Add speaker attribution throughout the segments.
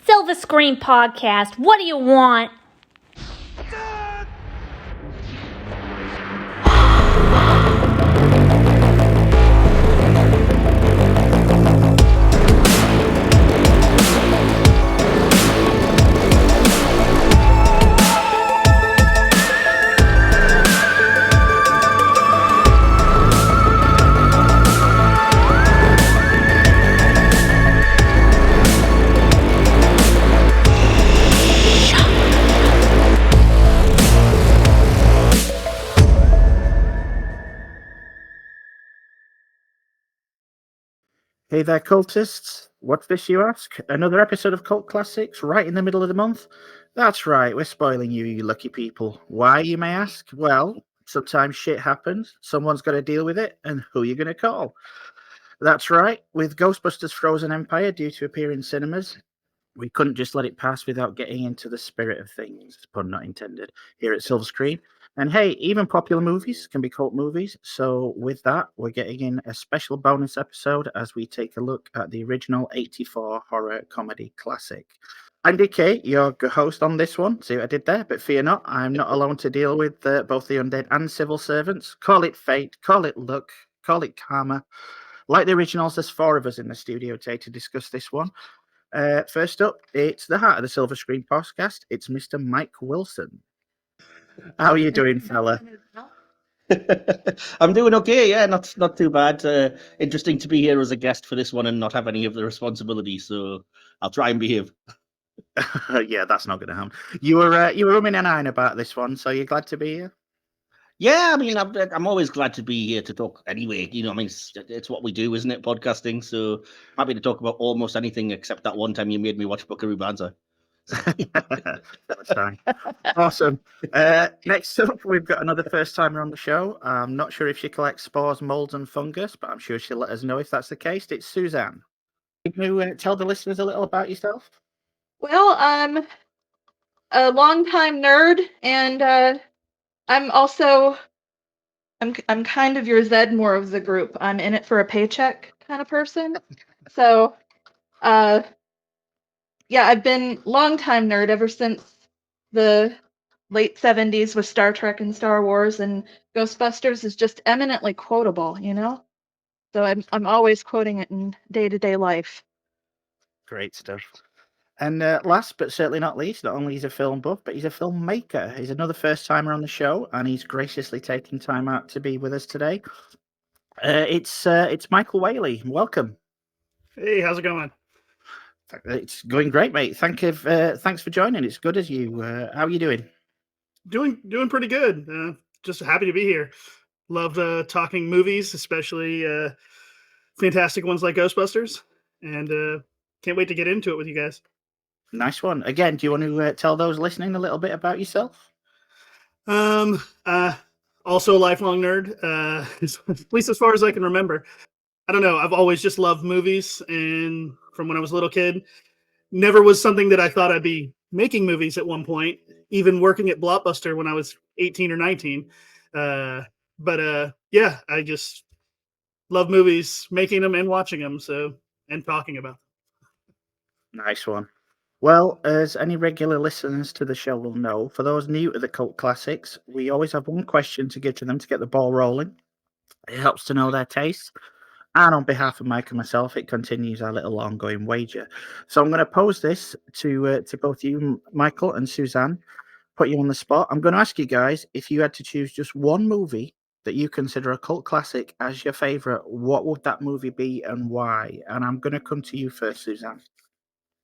Speaker 1: Silver Screen Podcast. What do you want?
Speaker 2: Hey there, cultists. What's this, you ask? Another episode of Cult Classics right in the middle of the month? That's right, we're spoiling you, you lucky people. Why, you may ask? Well, sometimes shit happens, someone's got to deal with it, and who are you going to call? That's right, with Ghostbusters Frozen Empire due to appear in cinemas, we couldn't just let it pass without getting into the spirit of things, pun not intended, here at Silver Screen. And hey, even popular movies can be cult movies. So with that, we're getting in a special bonus episode as we take a look at the original 84 horror comedy classic. I'm DK, your host on this one. See what I did there? But fear not, I'm not alone to deal with both the undead and civil servants. Call it fate, call it luck, call it karma. Like the originals, there's four of us in the studio today to discuss this one. First up, it's the Heart of the Silver Screen podcast. It's Mr. Mike Wilson. How are you doing, fella?
Speaker 3: I'm doing okay, yeah, not too bad. Interesting to be here as a guest for this one and not have any of the responsibilities, so I'll try and behave.
Speaker 2: Yeah, that's not going to happen. You were umming and ahhing about this one, so you're glad to be here?
Speaker 3: Yeah, I mean, I'm always glad to be here to talk anyway. You know, I mean, it's what we do, isn't it? Podcasting. So happy to talk about almost anything except that one time you made me watch Buckaroo Banzai.
Speaker 2: That's fine. Awesome. Next up, we've got another first timer on the show. I'm not sure if she collects spores, molds, and fungus, but I'm sure she'll let us know if that's the case. It's Suzanne. Can you tell the listeners a little about yourself?
Speaker 4: Well, I'm a longtime nerd, and I'm also I'm kind of your Zedmore of the group. I'm in it for a paycheck kind of person. So, yeah, I've been longtime nerd ever since the late 70s with Star Trek and Star Wars, and Ghostbusters is just eminently quotable, you know? So I'm always quoting it in day-to-day life.
Speaker 2: Great stuff. And last but certainly not least, not only is he a film buff, but he's a filmmaker. He's another first timer on the show, and he's graciously taking time out to be with us today. It's Michael Whaley. Welcome.
Speaker 5: Hey, how's it going?
Speaker 2: It's going great, mate. Thanks for joining. It's good as you. How are you doing?
Speaker 5: Doing pretty good. Just happy to be here. Love talking movies, especially fantastic ones like Ghostbusters, and can't wait to get into it with you guys.
Speaker 2: Nice one. Again, do you want to tell those listening a little bit about yourself?
Speaker 5: Also a lifelong nerd, at least as far as I can remember. I don't know. I've always just loved movies, and from when I was a little kid, never was something that I thought I'd be making movies at one point, even working at Blockbuster when I was 18 or 19. Yeah, I just love movies, making them and watching them, and talking about them.
Speaker 2: Nice one. Well, as any regular listeners to the show will know, for those new to the Cult Classics, we always have one question to give to them to get the ball rolling. It helps to know their tastes. And on behalf of Mike and myself, it continues our little ongoing wager. So I'm going to pose this to both you, Michael and Suzanne, put you on the spot. I'm going to ask you guys, if you had to choose just one movie that you consider a cult classic as your favorite, what would that movie be and why? And I'm going to come to you first, Suzanne.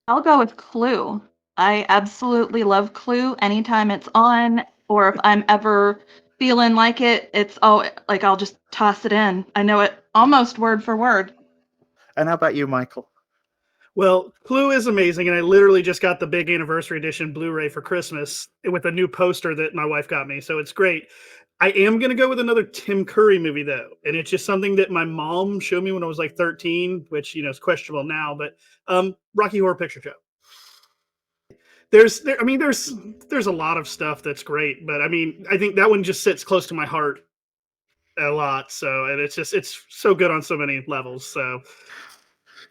Speaker 4: I'll go with Clue. I absolutely love Clue anytime it's on, or if I'm ever feeling like it, I'll just toss it in. I know it almost word for word.
Speaker 2: And how about you, Michael?
Speaker 5: Well, Clue is amazing, and I literally just got the big anniversary edition Blu-ray for Christmas with a new poster that my wife got me, so it's great. I am going to go with another Tim Curry movie, though, and it's just something that my mom showed me when I was like 13, which, is questionable now, but Rocky Horror Picture Show. There's a lot of stuff that's great, but I mean, I think that one just sits close to my heart a lot, and it's so good on so many levels, so...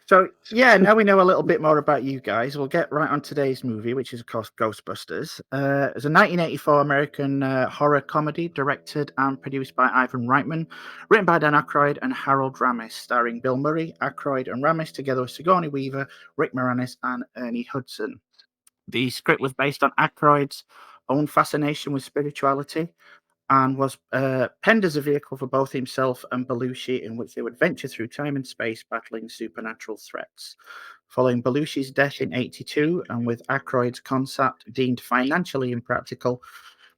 Speaker 2: So, yeah, now we know a little bit more about you guys. We'll get right on today's movie, which is, of course, Ghostbusters. It's a 1984 American horror comedy directed and produced by Ivan Reitman, written by Dan Aykroyd and Harold Ramis, starring Bill Murray, Aykroyd, and Ramis, together with Sigourney Weaver, Rick Moranis, and Ernie Hudson. The script was based on Aykroyd's own fascination with spirituality and was penned as a vehicle for both himself and Belushi, in which they would venture through time and space battling supernatural threats. Following Belushi's death in '82, and with Aykroyd's concept deemed financially impractical,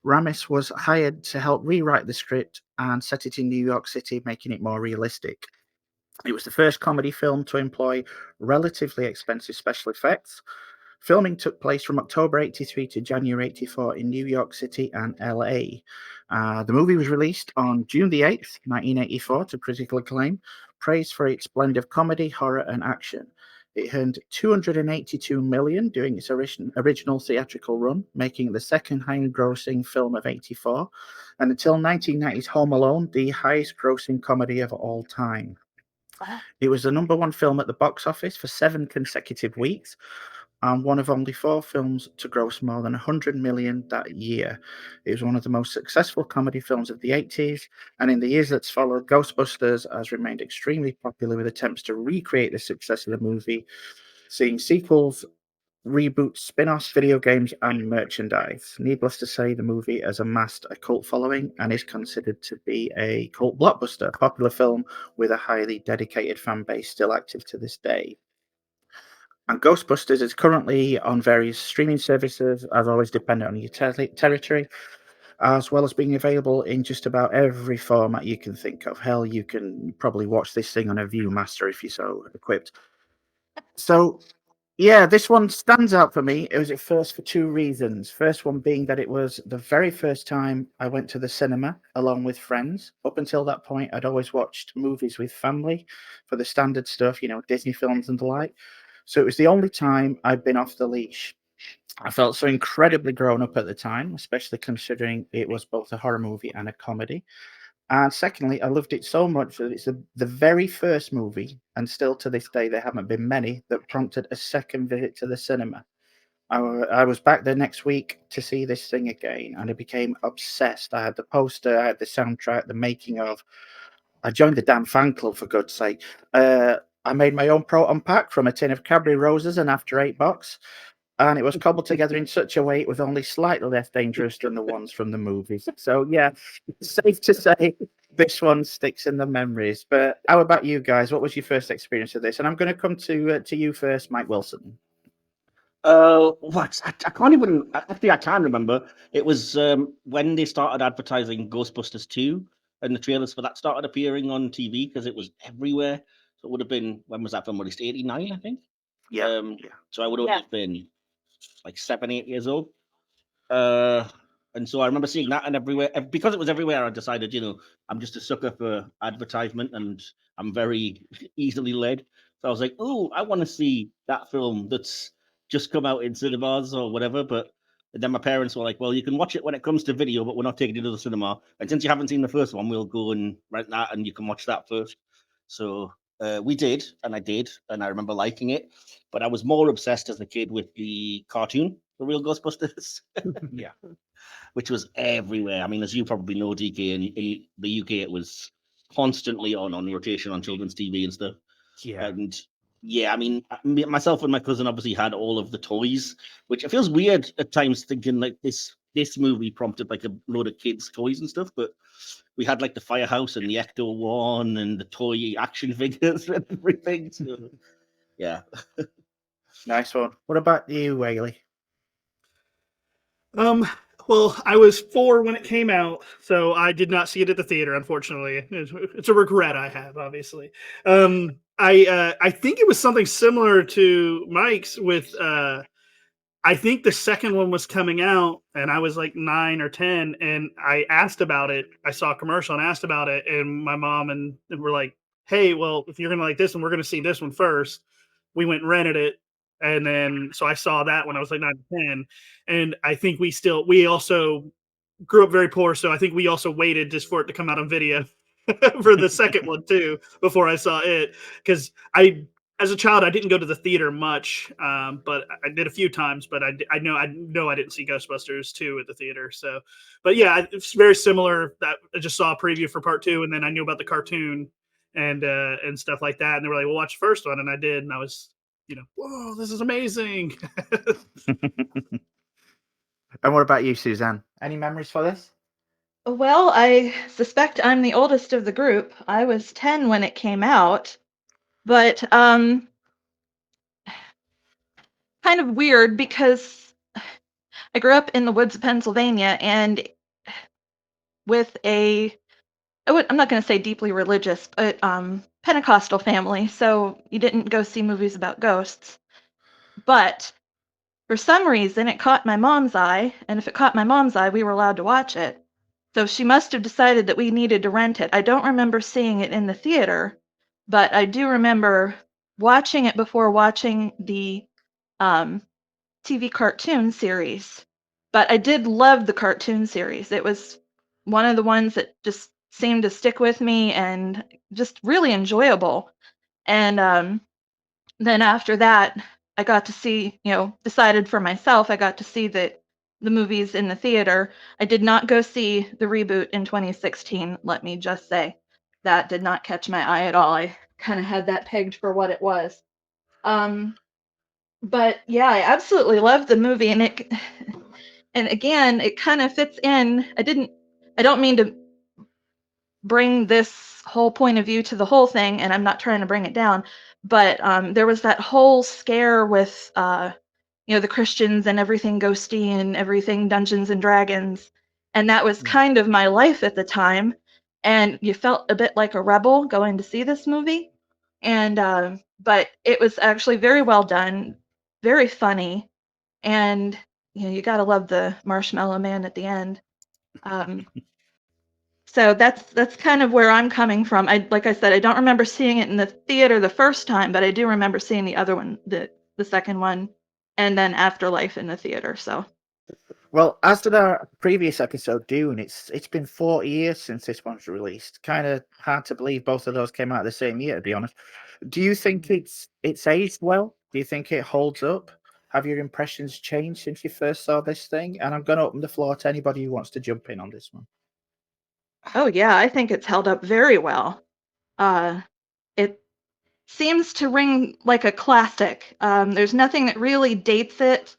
Speaker 2: Ramis was hired to help rewrite the script and set it in New York City, making it more realistic. It was the first comedy film to employ relatively expensive special effects. Filming took place from October '83 to January '84 in New York City and LA. The movie was released on June the 8th, 1984, to critical acclaim, praised for its blend of comedy, horror, and action. It earned $282 million during its original theatrical run, making it the second highest-grossing film of '84, and until 1990's Home Alone, the highest-grossing comedy of all time.
Speaker 1: Wow.
Speaker 2: It was the number one film at the box office for 7 consecutive weeks, and one of only 4 films to gross more than $100 million that year. It was one of the most successful comedy films of the '80s, and in the years that's followed, Ghostbusters has remained extremely popular with attempts to recreate the success of the movie, seeing sequels, reboots, spin-offs, video games, and merchandise. Needless to say, the movie has amassed a cult following and is considered to be a cult blockbuster, a popular film with a highly dedicated fan base still active to this day. And Ghostbusters is currently on various streaming services, as always, dependent on your territory, as well as being available in just about every format you can think of. Hell, you can probably watch this thing on a Viewmaster if you're so equipped. So, yeah, this one stands out for me. It was at first for 2 reasons. First one being that it was the very first time I went to the cinema along with friends. Up until that point, I'd always watched movies with family for the standard stuff, Disney films and the like. So it was the only time I'd been off the leash. I felt so incredibly grown up at the time, especially considering it was both a horror movie and a comedy. And secondly, I loved it so much that it's the very first movie, and still to this day, there haven't been many, that prompted a second visit to the cinema. I was back the next week to see this thing again, and I became obsessed. I had the poster, I had the soundtrack, the making of. I joined the damn fan club, for God's sake. I made my own proton pack from a tin of Cadbury Roses and After Eight box, and it was cobbled together in such a way it was only slightly less dangerous than the ones from the movies. So, yeah, it's safe to say this one sticks in the memories. But how about you guys? What was your first experience of this? And I'm going to come to you first, Mike Wilson.
Speaker 3: What? I can't even. Actually, I can remember. It was when they started advertising Ghostbusters 2, and the trailers for that started appearing on TV because it was everywhere. So it would have been, when was that film released? '89, I think.
Speaker 2: Yeah.
Speaker 3: So I would have
Speaker 1: Yeah.
Speaker 3: been like 7, 8 years old. And so I remember seeing that, and everywhere, because it was everywhere, I decided, I'm just a sucker for advertisement, and I'm very easily led. So I was like, oh, I want to see that film that's just come out in cinemas or whatever. But then my parents were like, well, you can watch it when it comes to video, but we're not taking it to the cinema. And since you haven't seen the first one, we'll go and rent that, and you can watch that first. So we did, and I did, and I remember liking it. But I was more obsessed as a kid with the cartoon, The Real Ghostbusters.
Speaker 2: Yeah.
Speaker 3: Which was everywhere. I mean, as you probably know, DK, in the UK, it was constantly on rotation on children's TV and stuff.
Speaker 2: Yeah.
Speaker 3: And yeah, I mean, myself and my cousin obviously had all of the toys, which it feels weird at times thinking like this movie prompted like a load of kids' toys and stuff, but we had like the Firehouse and the Ecto One and the toy action figures and everything. So, yeah.
Speaker 2: Nice one. What about you, Whaley?
Speaker 5: Well, I was 4 when it came out, so I did not see it at the theater, unfortunately. It's a regret I have, obviously. I think it was something similar to Mike's with I think the second one was coming out, and I was like 9 or 10, and I asked about it. I saw a commercial and asked about it, and my mom and were like, hey, well, if you're going to like this one, we're going to see this one first. We went and rented it, and then so I saw that when I was like 9 or 10, and I think we also grew up very poor, so I think we also waited just for it to come out on video for the second one too before I saw it, because as a child, I didn't go to the theater much, but I did a few times. But I know I didn't see Ghostbusters 2 at the theater. So, but yeah, it's very similar. That I just saw a preview for part 2, and then I knew about the cartoon and stuff like that. And they were like, "Well, watch the first one," and I did, and I was, whoa, this is amazing.
Speaker 2: And what about you, Suzanne? Any memories for this?
Speaker 4: Well, I suspect I'm the oldest of the group. I was 10 when it came out, but kind of weird because I grew up in the woods of Pennsylvania and with I'm not going to say deeply religious, but Pentecostal family. So you didn't go see movies about ghosts. But for some reason, it caught my mom's eye. And if it caught my mom's eye, we were allowed to watch it. So she must have decided that we needed to rent it. I don't remember seeing it in the theater, but I do remember watching it before watching the TV cartoon series. But I did love the cartoon series. It was one of the ones that just seemed to stick with me and just really enjoyable. And then after that, I got to see, decided for myself, I got to see the movies in the theater. I did not go see the reboot in 2016, let me just say. That did not catch my eye at all. I kind of had that pegged for what it was. But yeah, I absolutely loved the movie, and again, it kind of fits in. I don't mean to bring this whole point of view to the whole thing, and I'm not trying to bring it down, but there was that whole scare with the Christians and everything ghosty and everything Dungeons and Dragons, and that was kind of my life at the time, and you felt a bit like a rebel going to see this movie, and but it was actually very well done, very funny, and you gotta love the Marshmallow Man at the end. So that's kind of where I'm coming from. Like I said, I don't remember seeing it in the theater the first time, but I do remember seeing the other one, the second one, and then Afterlife in the theater. So
Speaker 2: Well, as did our previous episode, Dune, it's been 40 years since this one's released. Kind of hard to believe both of those came out the same year, to be honest. Do you think it's aged well? Do you think it holds up? Have your impressions changed since you first saw this thing? And I'm going to open the floor to anybody who wants to jump in on this one.
Speaker 4: oh yeah, I think it's held up very well. It seems to ring like a classic. There's nothing that really dates it.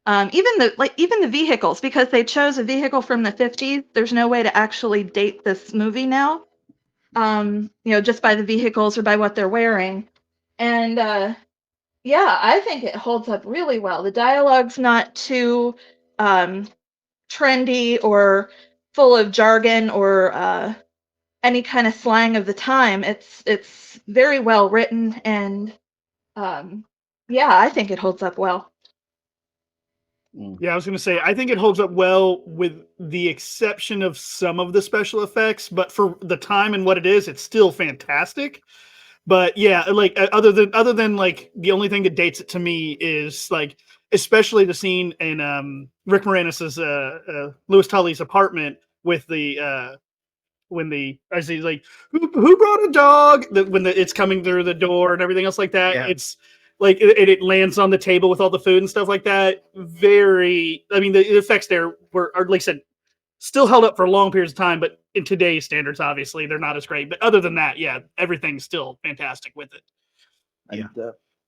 Speaker 4: Even the vehicles, because they chose a vehicle from the 50s. There's no way to actually date this movie now. Just by the vehicles or by what they're wearing. And yeah, I think it holds up really well. The dialogue's not too trendy or full of jargon or any kind of slang of the time. It's very well written, and yeah, I think it holds up well.
Speaker 5: Yeah, I was going to say, I think it holds up well with the exception of some of the special effects, but for the time and what it is, it's still fantastic. But yeah, like other than like the only thing that dates it to me is like, especially the scene in Rick Moranis's Louis Tully's apartment with the as he's like, who brought a dog? When it's coming through the door and everything else like that.
Speaker 2: Yeah.
Speaker 5: It's like it lands on the table with all the food and stuff like that. The effects there are, like I said, still held up for long periods of time, but in today's standards, obviously, they're not as great. But other than that, yeah, everything's still fantastic with it.
Speaker 3: And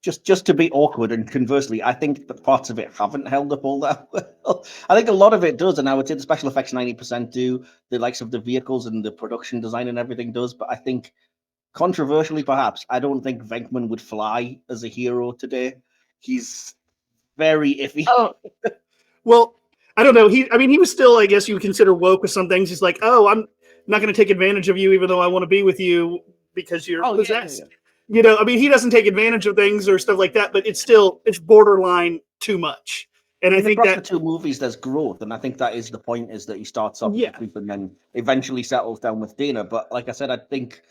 Speaker 3: just to be awkward, and conversely, I think the parts of it haven't held up all that well. I think a lot of it does, and I would say the special effects 90% do. The likes of the vehicles and the production design and everything does. But I think, controversially perhaps, I don't think Venkman would fly as a hero today. He's very iffy.
Speaker 4: Oh,
Speaker 5: Well, I don't know. He was still, I guess you would consider woke with some things. He's like, oh, I'm not going to take advantage of you, even though I want to be with you because you're possessed. Yeah. He doesn't take advantage of things or stuff like that, but it's borderline too much. And I think
Speaker 3: across
Speaker 5: that
Speaker 3: the two movies, there's growth, and I think that is the point: is that he starts off with a group and then eventually settles down with Dana. But like I said, I think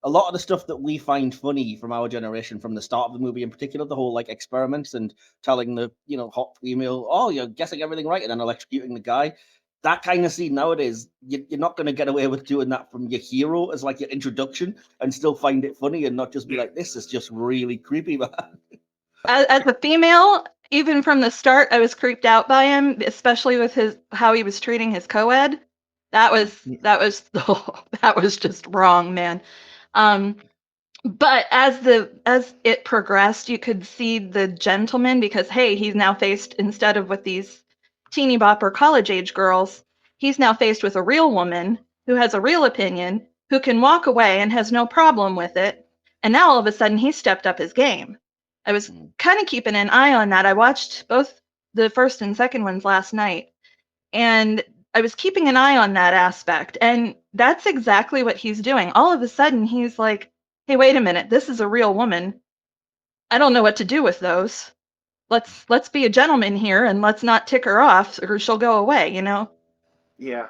Speaker 3: a lot of the stuff that we find funny from our generation, from the start of the movie in particular, the whole like experiments and telling the hot female, oh, you're guessing everything right, and then electrocuting the guy. that kind of scene nowadays, you're not going to get away with doing that from your hero as like your introduction and still find it funny and not just be like, this is just really creepy, man.
Speaker 4: As a female, even from the start, I was creeped out by him, especially with how he was treating his co-ed. That was that was just wrong, man. But as it progressed, you could see the gentleman, because hey, he's now faced, instead of with these teeny bopper college age girls, he's now faced with a real woman who has a real opinion, who can walk away and has no problem with it. And now all of a sudden he stepped up his game. I was kind of keeping an eye on that. I watched both the first and second ones last night, and I was keeping an eye on that aspect. And that's exactly what he's doing. All of a sudden he's like, hey, wait a minute, this is a real woman. I don't know what to do with those. Let's be a gentleman here and let's not tick her off or she'll go away, you know?
Speaker 2: Yeah.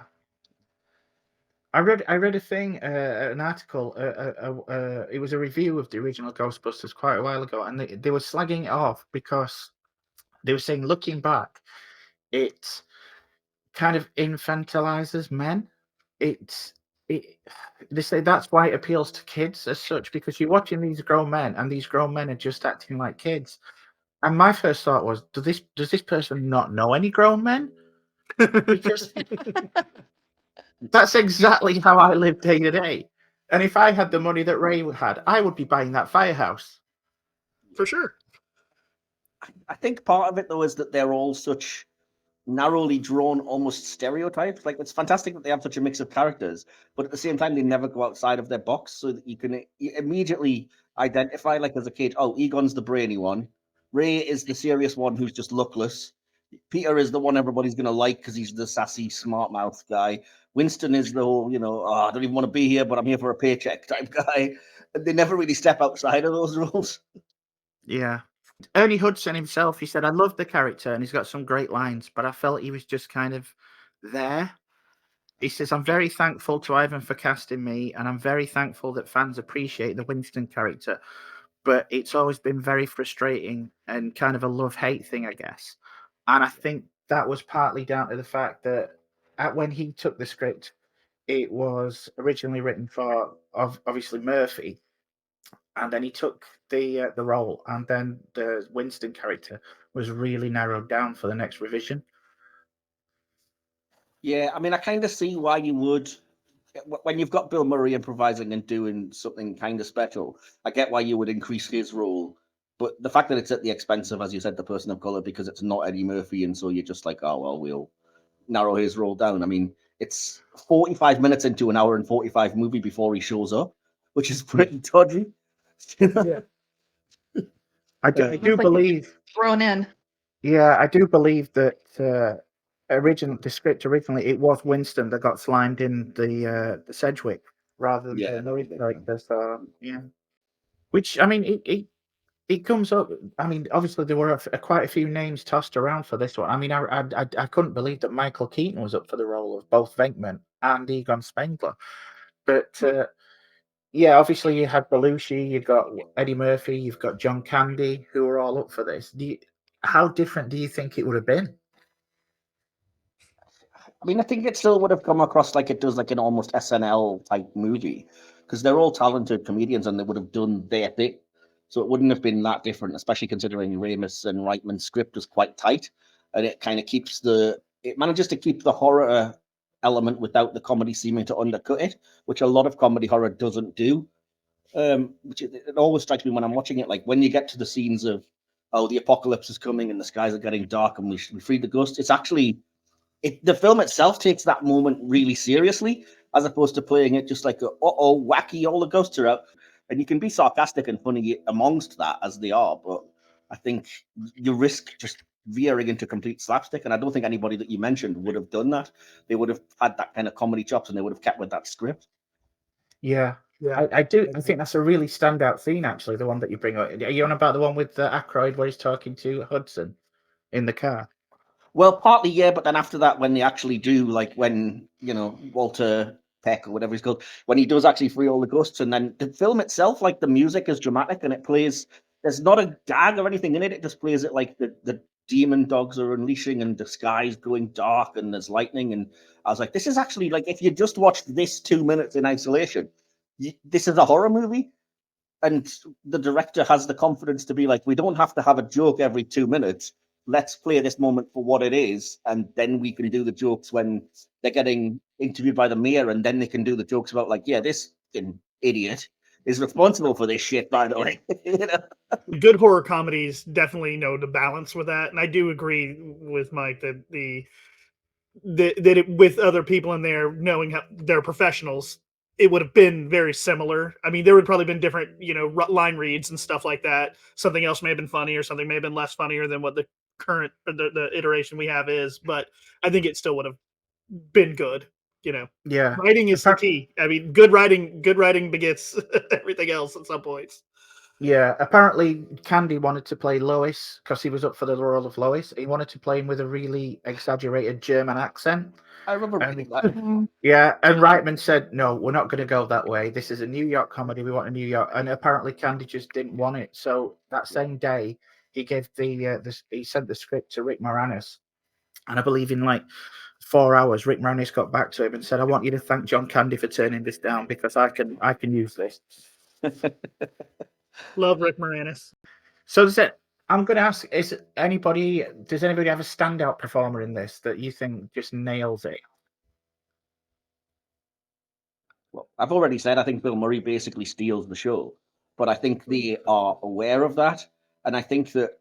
Speaker 2: I read a thing, an article. It was a review of the original Ghostbusters quite a while ago, and they were slagging it off because they were saying, looking back, it kind of infantilizes men. They say that's why it appeals to kids as such, because you're watching these grown men, and these grown men are just acting like kids. And my first thought was, does this person not know any grown men? Because that's exactly how I live day to day. And if I had the money that Ray had, I would be buying that firehouse.
Speaker 5: For sure.
Speaker 3: I think part of it, though, is that they're all such narrowly drawn, almost stereotypes. Like, it's fantastic that they have such a mix of characters, but at the same time, they never go outside of their box, so that you immediately identify, like, as a kid, oh, Egon's the brainy one. Ray is the serious one who's just luckless. Peter is the one everybody's going to like because he's the sassy, smart mouth guy. Winston is the whole, I don't even want to be here, but I'm here for a paycheck type guy. And they never really step outside of those roles.
Speaker 2: Yeah. Ernie Hudson himself, he said, I love the character and he's got some great lines, but I felt he was just kind of there. He says, I'm very thankful to Ivan for casting me, and I'm very thankful that fans appreciate the Winston character, but it's always been very frustrating and kind of a love-hate thing, I guess. And I think that was partly down to the fact that when he took the script, it was originally written for obviously Murphy, and then he took the role, and then the Winston character was really narrowed down for the next revision.
Speaker 3: Yeah, I mean, I kind of see why you would, when you've got Bill Murray improvising and doing something kind of special, I get why you would increase his role. But the fact that it's at the expense of, as you said, the person of color, because it's not Eddie Murphy, and so you're just like, oh, well, we'll narrow his role down. I mean, it's 45 minutes into an hour and 45 movie before he shows up, which is pretty dodgy.
Speaker 5: Yeah.
Speaker 2: I do believe
Speaker 4: Thrown in.
Speaker 2: Yeah, I do believe that the script originally, it was Winston that got slimed in the Sedgwick rather than the Murray character. So yeah, which I mean, it comes up. I mean, obviously there were quite a few names tossed around for this one. I mean, I couldn't believe that Michael Keaton was up for the role of both Venkman and Egon Spengler, but. Yeah, obviously you had Belushi, you've got Eddie Murphy, you've got John Candy, who are all up for this. How different do you think it would have been?
Speaker 3: I mean, I think it still would have come across like it does, like an almost SNL type movie, because they're all talented comedians and they would have done their thing. So it wouldn't have been that different, especially considering Ramis and Reitman's script was quite tight, and it kind of it manages to keep the horror element without the comedy seeming to undercut it, which a lot of comedy horror doesn't do. Which it always strikes me when I'm watching it, like when you get to the scenes of, oh, the apocalypse is coming and the skies are getting dark and we free the ghost. It's actually, the film itself takes that moment really seriously, as opposed to playing it just like, wacky, all the ghosts are out. And you can be sarcastic and funny amongst that, as they are, but I think you risk just veering into complete slapstick, and I don't think anybody that you mentioned would have done that. They would have had that kind of comedy chops, and they would have kept with that script.
Speaker 2: Yeah, I do. I think that's a really standout scene, actually. The one that you bring up. Are you on about the one with Aykroyd where he's talking to Hudson in the car?
Speaker 3: Well, partly, yeah, but then after that, when they actually do, like when Walter Peck or whatever he's called, when he does actually free all the ghosts, and then the film itself, like the music is dramatic and it plays. There's not a gag or anything in it. It just plays it like the demon dogs are unleashing and the sky's going dark and there's lightning. And I was like, this is actually like, if you just watched this 2 minutes in isolation, this is a horror movie. And the director has the confidence to be like, we don't have to have a joke every 2 minutes. Let's play this moment for what it is. And then we can do the jokes when they're getting interviewed by the mayor. And then they can do the jokes about like, yeah, this idiot is responsible for this shit, by the way. You know?
Speaker 5: Good horror comedies definitely know the balance with that. And I do agree with Mike that with other people in there knowing how they're professionals, it would have been very similar. I mean, there would probably been different, line reads and stuff like that. Something else may have been funny or something may have been less funnier than what the current, the iteration we have is. But I think it still would have been good.
Speaker 2: Yeah.
Speaker 5: Writing is the key. I mean, good writing begets everything else at some points.
Speaker 2: Yeah, apparently Candy wanted to play Lois because he was up for the role of Lois. He wanted to play him with a really exaggerated German accent.
Speaker 3: I remember reading that.
Speaker 2: Yeah, and Reitman said, no, we're not going to go that way. This is a New York comedy. We want a New York. And apparently Candy just didn't want it. So that same day, he gave he sent the script to Rick Moranis. And I believe in like 4 hours, Rick Moranis got back to him and said, I want you to thank John Candy for turning this down because I can use this.
Speaker 5: Love Rick Moranis.
Speaker 2: So I'm going to ask, does anybody have a standout performer in this that you think just nails it?
Speaker 3: Well, I've already said I think Bill Murray basically steals the show, but I think they are aware of that. And I think that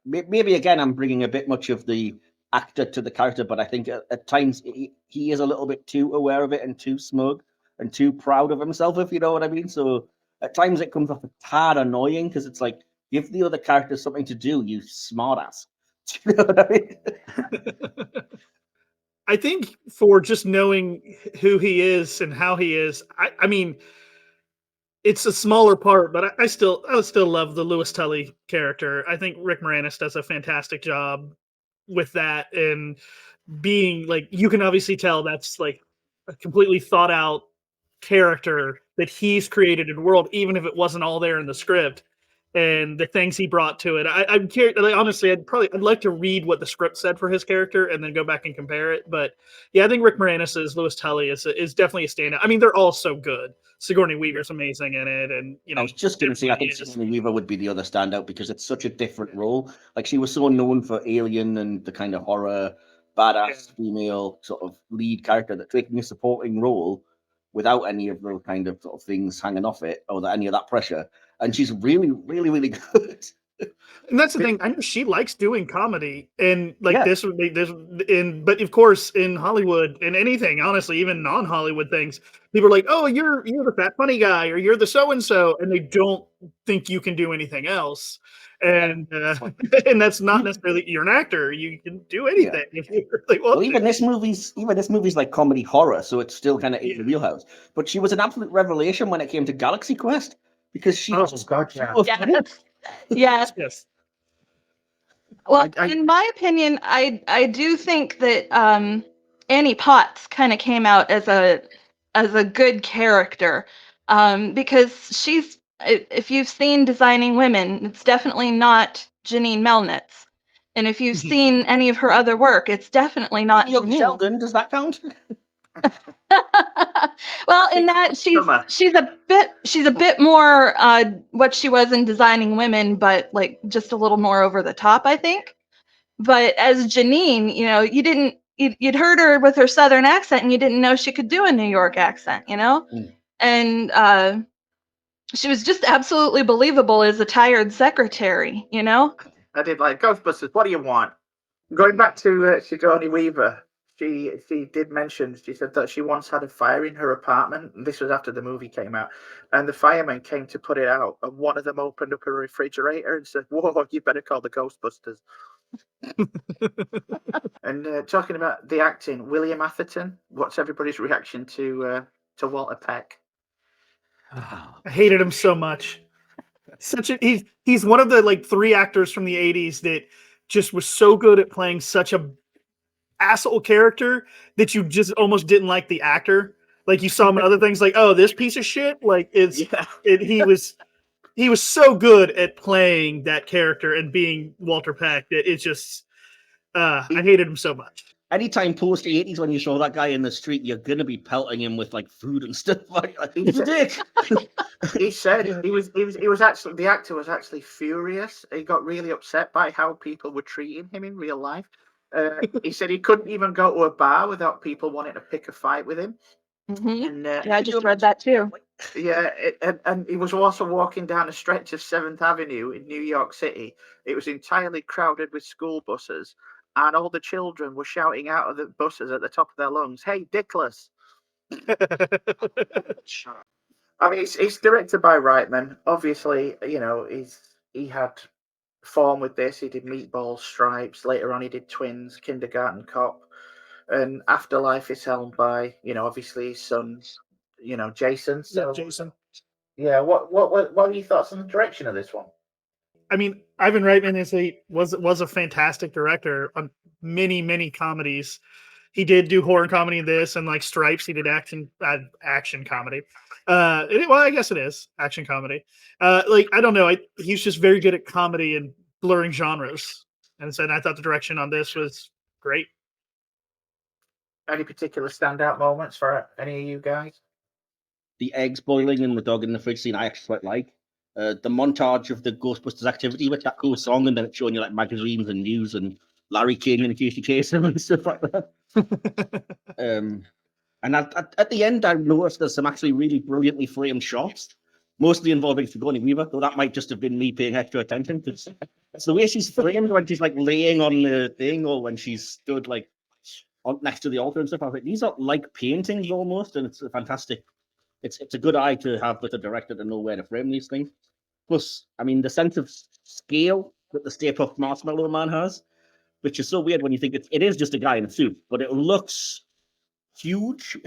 Speaker 3: maybe, again, I'm bringing a bit much of the actor to the character, but I think at times he is a little bit too aware of it and too smug and too proud of himself, if you know what I mean. So at times it comes off a tad annoying because it's like, give the other characters something to do, you smartass. Do you know what I mean?
Speaker 5: I think for just knowing who he is and how he is, I mean, it's a smaller part, but I still love the Louis Tully character. I think Rick Moranis does a fantastic job with that, and being like, you can obviously tell that's like a completely thought out character that he's created in the world, even if it wasn't all there in the script. And the things he brought to it, I'm curious. Like, honestly, I'd like to read what the script said for his character and then go back and compare it. But yeah, I think Rick Moranis' Louis Tully is definitely a standout. I mean, they're all so good. Sigourney Weaver's amazing in it, and
Speaker 3: I was just going to say, I think Sigourney Weaver would be the other standout because it's such a different role. Like, she was so known for Alien and the kind of horror, badass female sort of lead character, that taking a supporting role without any of those kind of sort of things hanging off it or any of that pressure. And she's really, really, really good.
Speaker 5: And that's the thing. I know she likes doing comedy, and like this would be this. But of course, in Hollywood and anything, honestly, even non-Hollywood things, people are like, "Oh, you're the fat funny guy, or you're the so and so," and they don't think you can do anything else. And and that's not necessarily, you're an actor. You can do anything if you really want to.
Speaker 3: Even this movie's like comedy horror, so it's still kind of in the wheelhouse. But she was an absolute revelation when it came to Galaxy Quest because she was
Speaker 4: Yes. Well, in my opinion, I do think that Annie Potts kind of came out as a good character, because she's, if you've seen Designing Women, it's definitely not Janine Melnitz, and if you've seen any of her other work, it's definitely not
Speaker 3: Young Sheldon. Does that count?
Speaker 4: Well, in that she's a bit more what she was in Designing Women, but like just a little more over the top, I think. But as Janine, you'd heard her with her Southern accent, and you didn't know she could do a New York accent, and she was just absolutely believable as a tired secretary,
Speaker 2: I did like Ghostbusters. What do you want? Going back to Sigourney Weaver. She did mention, she said that she once had a fire in her apartment. And this was after the movie came out. And the firemen came to put it out. And one of them opened up a refrigerator and said, "Whoa, you better call the Ghostbusters." And talking about the acting, William Atherton, what's everybody's reaction to Walter Peck?
Speaker 5: I hated him so much. He's one of the like 3 actors from the 80s that just was so good at playing such a asshole character that you just almost didn't like the actor. Like, you saw him in other things, like, oh, this piece of shit. Like, he he was so good at playing that character and being Walter Peck that it's just I hated him so much.
Speaker 3: Anytime post 80s when you saw that guy in the street, you're gonna be pelting him with like food and stuff like he's a dick.
Speaker 2: He said he was actually, the actor was actually furious. He got really upset by how people were treating him in real life. He said he couldn't even go to a bar without people wanting to pick a fight with him. And
Speaker 4: Yeah, I just read that too.
Speaker 2: yeah, and he was also walking down a stretch of 7th Avenue in New York City. It was entirely crowded with school buses, and all the children were shouting out of the buses at the top of their lungs, "Hey, Dickless!" I mean, it's directed by Reitman. Obviously, you know, he had form with this. He did Meatballs, Stripes. Later on, he did Twins, Kindergarten Cop, and Afterlife is helmed by, you know, obviously his son, you know, Jason. So,
Speaker 5: Jason.
Speaker 2: yeah, what are your thoughts on the direction of this one?
Speaker 5: I mean, Ivan Reitman was a fantastic director on many comedies. He did do horror comedy in this, and like Stripes, he did action comedy. Well, I guess it is action comedy. Like I don't know, he's just very good at comedy and blurring genres. And so I thought the direction on this was great.
Speaker 2: Any particular standout moments for any of you guys?
Speaker 3: The eggs boiling and the dog in the fridge scene I actually quite like. The montage of the Ghostbusters activity with that cool song, and then it's showing you like magazines and news and Larry King and Casey Kasem and stuff like that. And at the end, I noticed there's some actually really brilliantly framed shots, mostly involving Sigourney Weaver, though that might just have been me paying extra attention. It's the way she's framed when she's like laying on the thing, or when she's stood like next to the altar and stuff. I was like, these are like paintings almost, and it's a fantastic. It's a good eye to have with a director to know where to frame these things. Plus, I mean, the sense of scale that the Stay Puft Marshmallow Man has, which is so weird when you think it is just a guy in a suit, but it looks huge.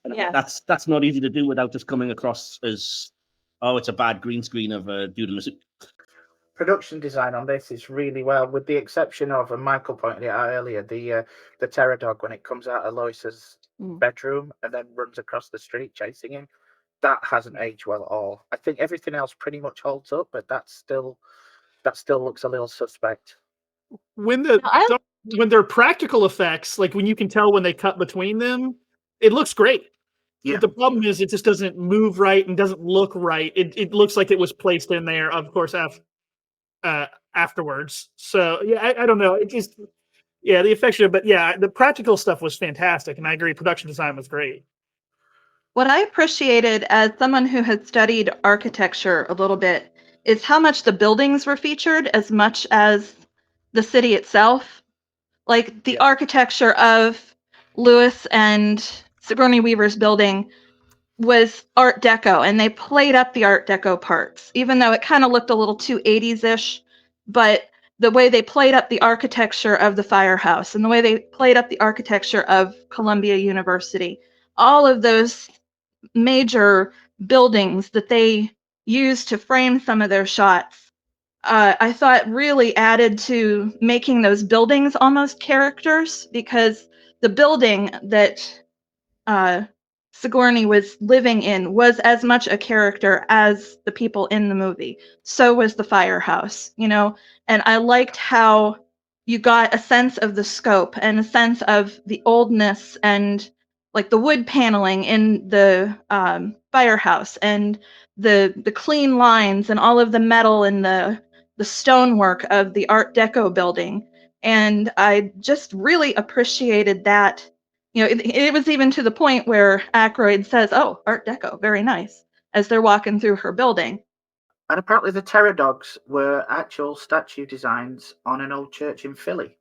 Speaker 3: And
Speaker 4: Yeah.
Speaker 3: that's not easy to do without just coming across as, oh, it's a bad green screen of a dude in a suit.
Speaker 2: Production design on this is really well, with the exception of, and Michael pointed it out earlier, the terror dog when it comes out of Lois's bedroom and then runs across the street chasing him. That hasn't aged well at all. I think everything else pretty much holds up, but that still looks a little suspect.
Speaker 5: When they're practical effects, like when you can tell when they cut between them, it looks great.
Speaker 2: Yeah.
Speaker 5: But the problem is it just doesn't move right and doesn't look right. It looks like it was placed in there, of course, afterwards. So yeah, I don't know. It just the effects, but yeah, the practical stuff was fantastic, and I agree, production design was great.
Speaker 4: What I appreciated as someone who had studied architecture a little bit is how much the buildings were featured as much as the city itself. Like the architecture of Lewis and Sigourney Weaver's building was Art Deco, and they played up the Art Deco parts, even though it kind of looked a little too 80s-ish. But the way they played up the architecture of the firehouse and the way they played up the architecture of Columbia University, all of those major buildings that they used to frame some of their shots, I thought really added to making those buildings almost characters, because the building that Sigourney was living in was as much a character as the people in the movie. So was the firehouse, you know, and I liked how you got a sense of the scope and a sense of the oldness and like the wood paneling in the firehouse and the clean lines and all of the metal and the stonework of the Art Deco building. And I just really appreciated that. You know, it was even to the point where Aykroyd says, "Oh, Art Deco, very nice," as they're walking through her building.
Speaker 2: And apparently the terror dogs were actual statue designs on an old church in Philly.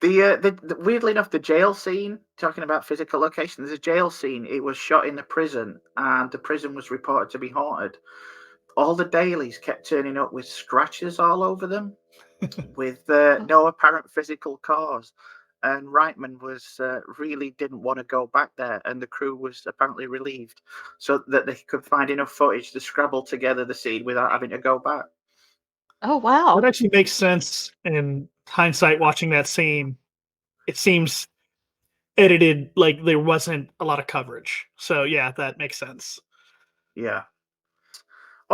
Speaker 2: The weirdly enough, the jail scene, talking about physical location, there's a jail scene. It was shot in the prison, and the prison was reported to be haunted. All the dailies kept turning up with scratches all over them, with no apparent physical cause. And Reitman was really didn't want to go back there, and the crew was apparently relieved, so that they could find enough footage to scrabble together the scene without having to go back.
Speaker 4: Oh, wow.
Speaker 5: That actually makes sense in hindsight. Watching that scene, it seems edited like there wasn't a lot of coverage. So yeah, that makes sense.
Speaker 2: Yeah.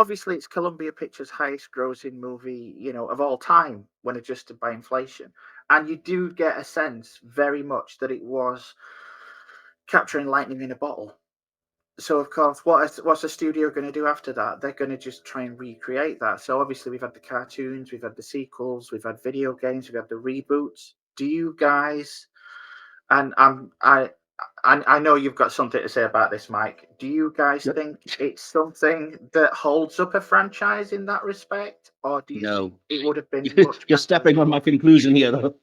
Speaker 2: obviously it's Columbia Pictures' highest grossing movie, of all time when adjusted by inflation. And you do get a sense very much that it was capturing lightning in a bottle. So of course, what's the studio going to do after that? They're going to just try and recreate that. So obviously, we've had the cartoons, we've had the sequels, we've had video games, we've had the reboots. Do you guys? And I know you've got something to say about this, Mike. Do you guys think it's something that holds up a franchise in that respect, or do you think it would have been much?
Speaker 3: You're stepping on my conclusion here, though.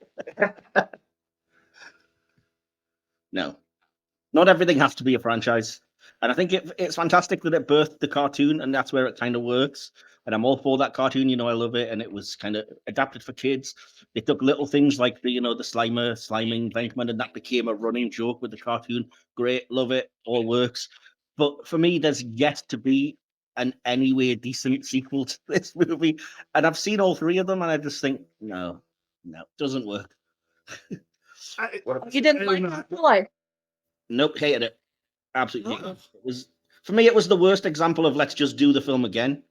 Speaker 3: No, not everything has to be a franchise. And I think it's fantastic that it birthed the cartoon, and that's where it kind of works. And I'm all for that cartoon. I love it, and it was kind of adapted for kids. They took little things like the sliming Venkman, and that became a running joke with the cartoon. Great, love it, all works. But for me, there's yet to be an anyway decent sequel to this movie, and I've seen all three of them, and I just think no, doesn't work.
Speaker 4: You didn't like Afterlife?
Speaker 3: Nope, hated it. Absolutely. For me, it was the worst example of let's just do the film again.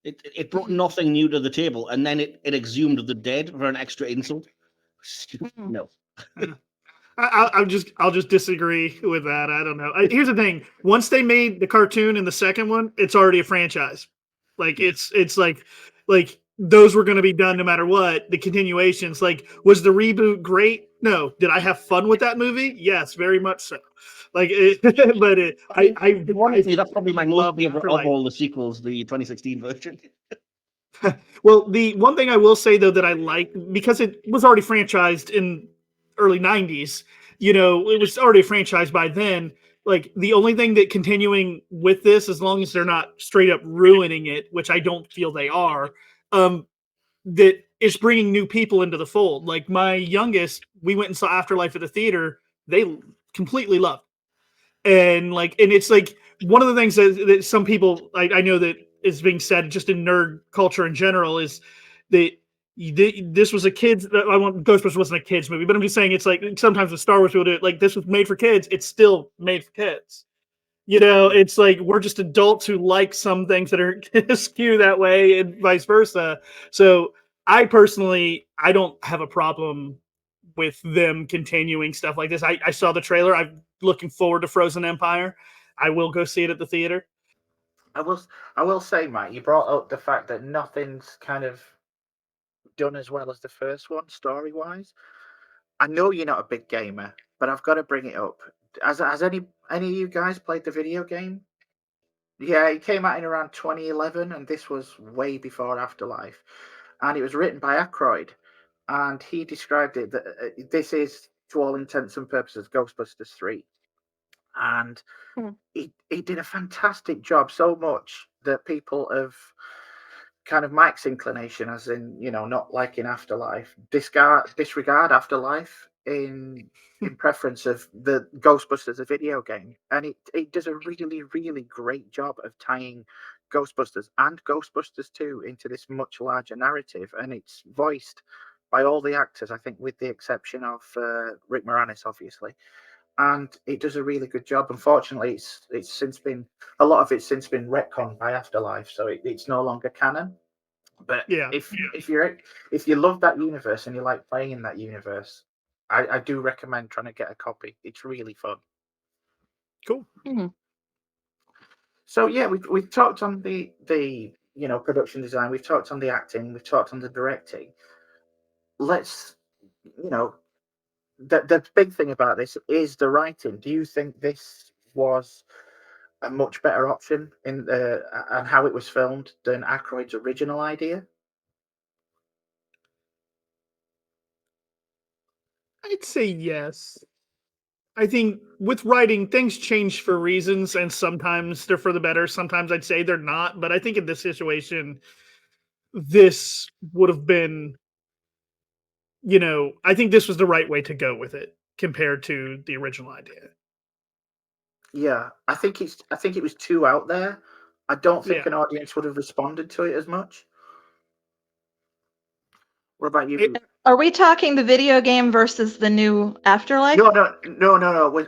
Speaker 3: It brought nothing new to the table, and then it exhumed the dead for an extra insult. No.
Speaker 5: I'll just disagree with that. I don't know. Here's the thing: once they made the cartoon in the second one, it's already a franchise. Like it's like those were going to be done no matter what. The continuations, like, was the reboot great? No. Did I have fun with that movie? Yes, very much so. Like,
Speaker 3: honestly, that's probably my most favorite of all the sequels, the 2016 version.
Speaker 5: Well, the one thing I will say though that I like, because it was already franchised in early 90s, it was already a franchise by then. Like, the only thing that continuing with this, as long as they're not straight up ruining it, which I don't feel they are, that is bringing new people into the fold. Like, my youngest, we went and saw Afterlife at the theater. They completely loved it. And it's like one of the things that some people, I know that is being said just in nerd culture in general, is that this was a kid's. Ghostbusters wasn't a kids movie, but I'm just saying it's like sometimes with Star Wars people do it. Like, this was made for kids. It's still made for kids. It's like we're just adults who like some things that are skew that way, and vice versa. So I personally, I don't have a problem with them continuing stuff like this. I saw the trailer. I'm looking forward to Frozen Empire. I will go see it at the theater.
Speaker 2: I will say, Mike, you brought up the fact that nothing's kind of done as well as the first one story-wise. I know you're not a big gamer, but I've got to bring it up. Has any of you guys played the video game? Yeah, it came out in around 2011, and this was way before Afterlife. And it was written by Aykroyd, and he described it that this is, to all intents and purposes, Ghostbusters 3. And he did a fantastic job, so much that people have kind of Mike's inclination, as in, not liking Afterlife, disregard Afterlife in preference of the Ghostbusters, a video game. And it does a really, really great job of tying Ghostbusters and Ghostbusters 2 into this much larger narrative. And it's voiced by all the actors, I think, with the exception of Rick Moranis, obviously. And it does a really good job. Unfortunately, it's since been, a lot of it's since been retconned by Afterlife, so it's no longer canon. But if you love that universe and you like playing in that universe, I do recommend trying to get a copy. It's really fun.
Speaker 5: Cool.
Speaker 4: Mm-hmm.
Speaker 2: So yeah, we've talked on the production design. We've talked on the acting. We've talked on the directing. Let's the big thing about this is the writing. Do you think this was a much better option in and how it was filmed than Aykroyd's original idea?
Speaker 5: I'd say yes. I think with writing, things change for reasons, and sometimes they're for the better. Sometimes I'd say they're not. But I think in this situation, this would have been, I think this was the right way to go with it compared to the original idea.
Speaker 2: Yeah, I think it was too out there. I don't think an audience would have responded to it as much. What about you?
Speaker 4: Are we talking the video game versus the new Afterlife?
Speaker 2: No.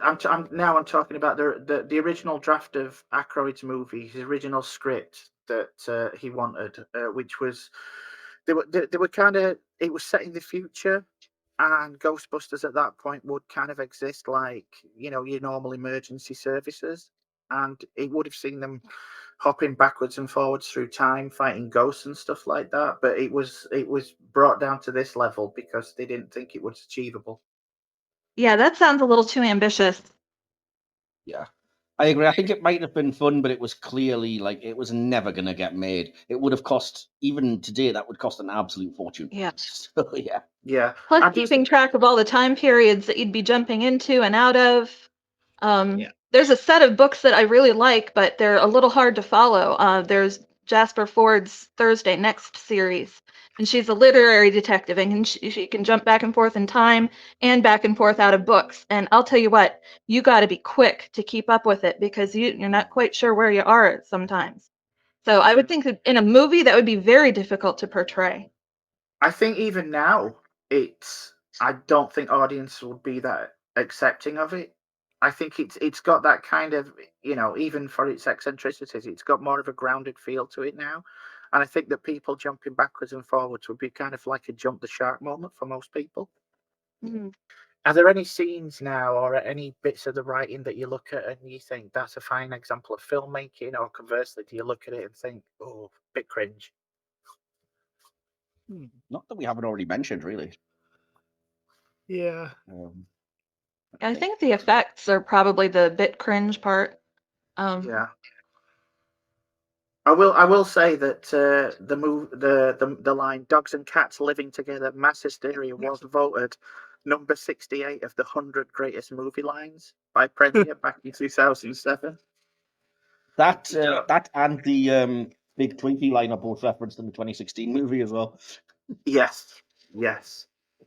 Speaker 2: I'm talking about the original draft of Aykroyd's movie, his original script that he wanted, which was they were kind of, it was set in the future, and Ghostbusters at that point would kind of exist like, your normal emergency services, and it would have seen them hopping backwards and forwards through time, fighting ghosts and stuff like that. But it was brought down to this level because they didn't think it was achievable.
Speaker 4: Yeah, that sounds a little too ambitious.
Speaker 3: Yeah, I agree. I think it might have been fun, but it was clearly like it was never going to get made. It would have cost, even today, that would cost an absolute fortune.
Speaker 4: Yeah.
Speaker 3: So yeah,
Speaker 2: Yeah.
Speaker 4: Plus,
Speaker 2: I do
Speaker 4: keeping track of all the time periods that you'd be jumping into and out of.
Speaker 3: Yeah.
Speaker 4: There's a set of books that I really like, but they're a little hard to follow. There's Jasper Ford's Thursday Next series, and she's a literary detective, and she can jump back and forth in time and back and forth out of books. And I'll tell you what, you got to be quick to keep up with it because you're not quite sure where you are sometimes. So I would think that in a movie that would be very difficult to portray.
Speaker 2: I think even now, I don't think audience would be that accepting of it. I think it's got that kind of, even for its eccentricities, it's got more of a grounded feel to it now. And I think that people jumping backwards and forwards would be kind of like a jump the shark moment for most people.
Speaker 4: Mhm.
Speaker 2: Are there any scenes now or any bits of the writing that you look at and you think that's a fine example of filmmaking, or conversely, do you look at it and think, oh, bit cringe?
Speaker 3: not that we haven't already mentioned, really.
Speaker 5: Yeah.
Speaker 4: I think the effects are probably the bit cringe part.
Speaker 2: Yeah. I will say that the line "dogs and cats living together, mass hysteria" was voted number 68 of the 100 greatest movie lines by Premiere back in 2007.
Speaker 3: That and the Big Twinkie line are both referenced in the 2016 movie as well.
Speaker 2: Yes.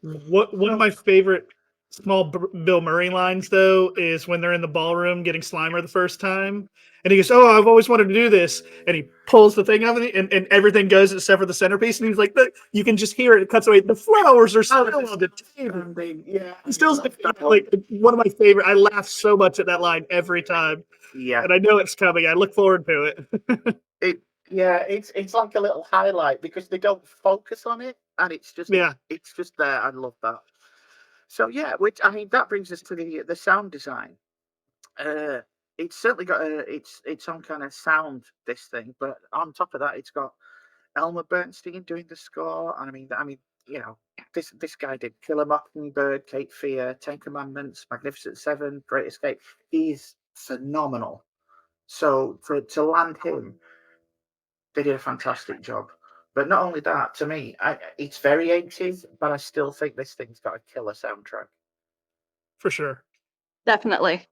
Speaker 5: One of my favorite small Bill Murray lines, though, is when they're in the ballroom getting Slimer the first time, and he goes, "Oh, I've always wanted to do this," and he pulls the thing out of it, and everything goes except for the centerpiece, and he's like, "Look, you can just hear it. It cuts away. The flowers are still on the table."
Speaker 2: Yeah.
Speaker 5: Still, like one of my favorite. I laugh so much at that line every time,
Speaker 2: Yeah.
Speaker 5: and I know it's coming. I look forward to it.
Speaker 2: It's like a little highlight because they don't focus on it, and it's just
Speaker 5: Yeah.
Speaker 2: it's just there. I love that. So yeah, which I mean that brings us to the sound design. It's certainly got its own kind of sound, this thing, but on top of that, it's got Elmer Bernstein doing the score. And I mean, this guy did Killer Mockingbird, Cape Fear, Ten Commandments, Magnificent Seven, Great Escape. He's phenomenal. So to land him, they did a fantastic job. But not only that, to me, it's very 80s, but I still think this thing's got a killer soundtrack.
Speaker 5: For sure.
Speaker 4: Definitely.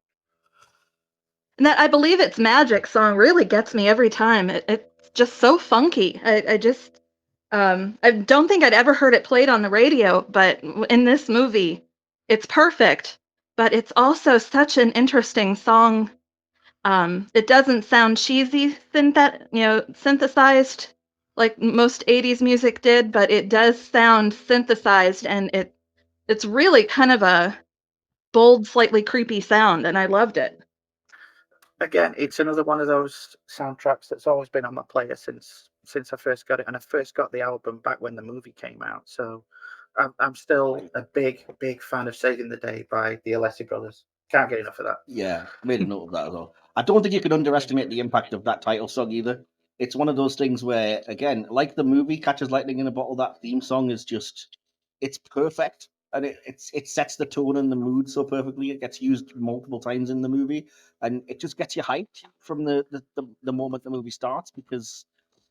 Speaker 4: And that I believe it's Magic song really gets me every time. It's just so funky. I don't think I'd ever heard it played on the radio, but in this movie, it's perfect. But it's also such an interesting song. It doesn't sound cheesy, synthesized like most 80s music did, but it does sound synthesized, and it's really kind of a bold, slightly creepy sound, and I loved it.
Speaker 2: Again, it's another one of those soundtracks that's always been on my player since I first got it, and I first got the album back when the movie came out. So I'm still a big fan of "Saving the Day" by the Alessi Brothers. Can't get enough of that.
Speaker 3: Yeah, I made a note of that as well. I don't think you can underestimate the impact of that title song either. It's one of those things where, again, like the movie Catches Lightning in a Bottle, that theme song is just, it's perfect. And it sets the tone and the mood so perfectly. It gets used multiple times in the movie, and it just gets you hyped from the moment the movie starts because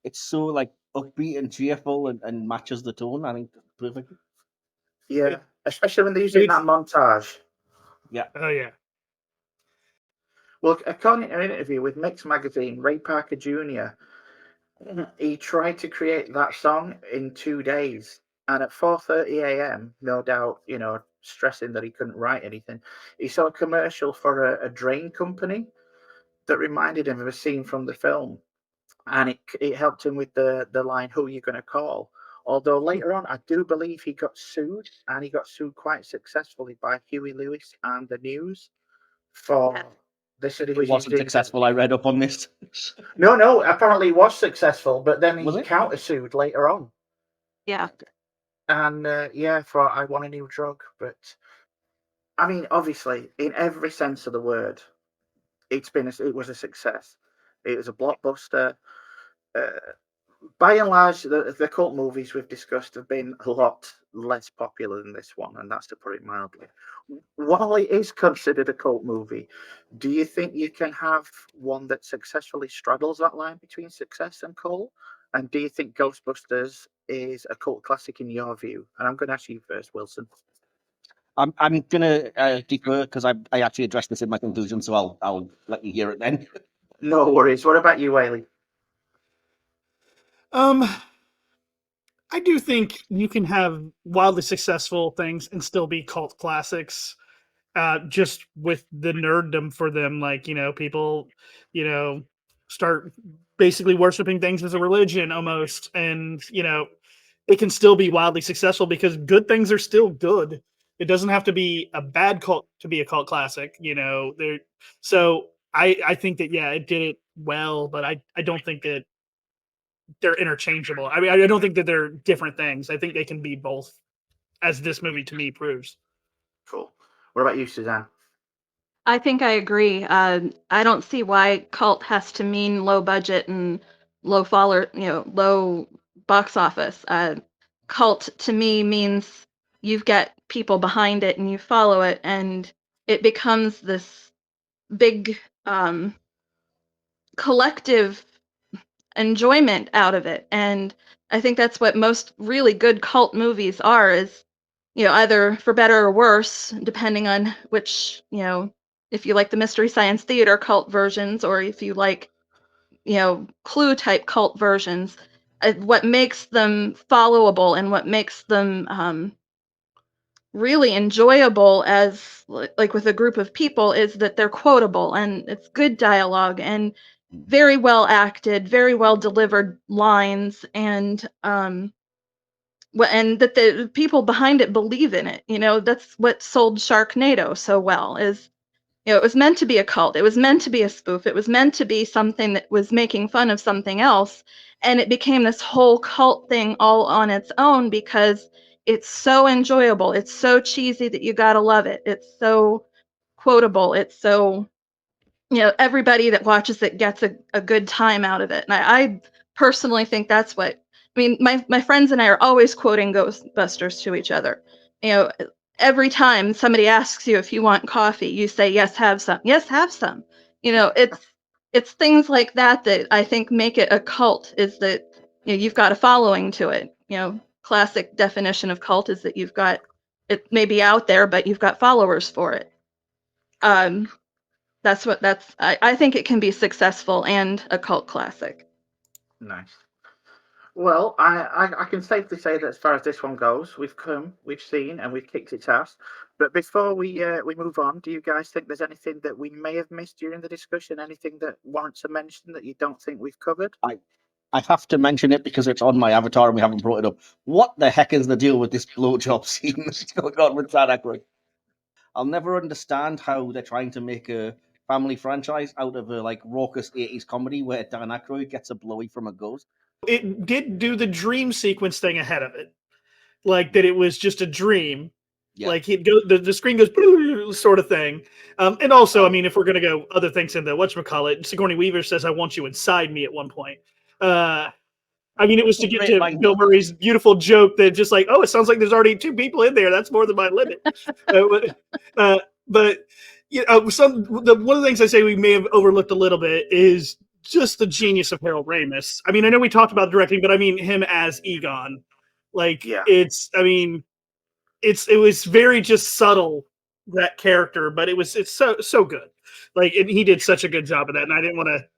Speaker 3: it's so like upbeat and cheerful and matches the tone. I think perfectly.
Speaker 2: Yeah, especially when they're using that montage.
Speaker 3: Yeah.
Speaker 5: Oh yeah.
Speaker 2: Well, according to an interview with Mix Magazine, Ray Parker Jr., he tried to create that song in 2 days. And at 4:30 a.m., no doubt, stressing that he couldn't write anything, he saw a commercial for a drain company that reminded him of a scene from the film. And it helped him with the line, "Who are you going to call?" Although later on, I do believe he got sued, and he got sued quite successfully by Huey Lewis and the News for They said he
Speaker 3: It
Speaker 2: was
Speaker 3: wasn't
Speaker 2: using
Speaker 3: successful. I read up on this.
Speaker 2: No. Apparently, it was successful, but then
Speaker 3: Was
Speaker 2: he
Speaker 3: it?
Speaker 2: countersued later on,
Speaker 4: Yeah.
Speaker 2: and for I want a new drug. But I mean, obviously, in every sense of the word, it was a success. It was a blockbuster. Uh, by and large, the cult movies we've discussed have been a lot less popular than this one, and that's to put it mildly. While it is considered a cult movie, do you think you can have one that successfully straddles that line between success and cult? And do you think Ghostbusters is a cult classic in your view? And I'm going to ask you first, Wilson.
Speaker 3: I'm gonna defer because I actually addressed this in my conclusion, so I'll let you hear it then.
Speaker 2: No worries. What about you, Whaley?
Speaker 5: I do think you can have wildly successful things and still be cult classics. Just with the nerddom for them, like, people, start basically worshiping things as a religion almost, and it can still be wildly successful because good things are still good. It doesn't have to be a bad cult to be a cult classic, there. So I think that, yeah, it did it well, but I don't think that they're interchangeable. I mean, I don't think that they're different things. I think they can be both, as this movie to me proves.
Speaker 2: Cool. What about you, Suzanne?
Speaker 4: I think I agree. I don't see why cult has to mean low budget and low box office. Cult to me means you've got people behind it and you follow it, and it becomes this big collective enjoyment out of it. And I think that's what most really good cult movies are, is either for better or worse, depending on which, if you like the Mystery Science Theater cult versions, or if you like, Clue type cult versions. What makes them followable and what makes them really enjoyable as like with a group of people is that they're quotable and it's good dialogue and very well acted, very well delivered lines, and that the people behind it believe in it. That's what sold Sharknado so well. Is it was meant to be a cult. It was meant to be a spoof. It was meant to be something that was making fun of something else, and it became this whole cult thing all on its own because it's so enjoyable. It's so cheesy that you gotta love it. It's so quotable. It's so everybody that watches it gets a good time out of it. And I personally think that's what I mean. My friends and I are always quoting Ghostbusters to each other. Every time somebody asks you if you want coffee, you say yes, have some. Yes, have some. It's things like that that I think make it a cult. Is that you've got a following to it. Classic definition of cult is that you've got it may be out there, but you've got followers for it. I think it can be successful and a cult classic.
Speaker 2: Nice. Well, I can safely say that as far as this one goes, we've seen, and we've kicked its ass. But before we move on, do you guys think there's anything that we may have missed during the discussion? Anything that warrants a mention that you don't think we've covered?
Speaker 3: I have to mention it because it's on my avatar and we haven't brought it up. What the heck is the deal with this blowjob scene that's going on with Dan Aykroyd? I'll never understand how they're trying to make a family franchise out of a raucous 80s comedy where Dan Aykroyd gets a blowy from a ghost.
Speaker 5: It did do the dream sequence thing ahead of it, like that it was just a dream.
Speaker 3: Yeah.
Speaker 5: Like the screen goes sort of thing. And also, I mean, if we're gonna go other things in the whatchamacallit, Sigourney Weaver says, "I want you inside me" at one point. I mean, it was to get to Bill Murray's beautiful joke that just like, oh, it sounds like there's already two people in there. That's more than my limit. But one of the things I say we may have overlooked a little bit is just the genius of Harold Ramis. I mean, I know we talked about directing, but I mean him as Egon. It was very just subtle, that character, but it's so good. He did such a good job of that, and I didn't want to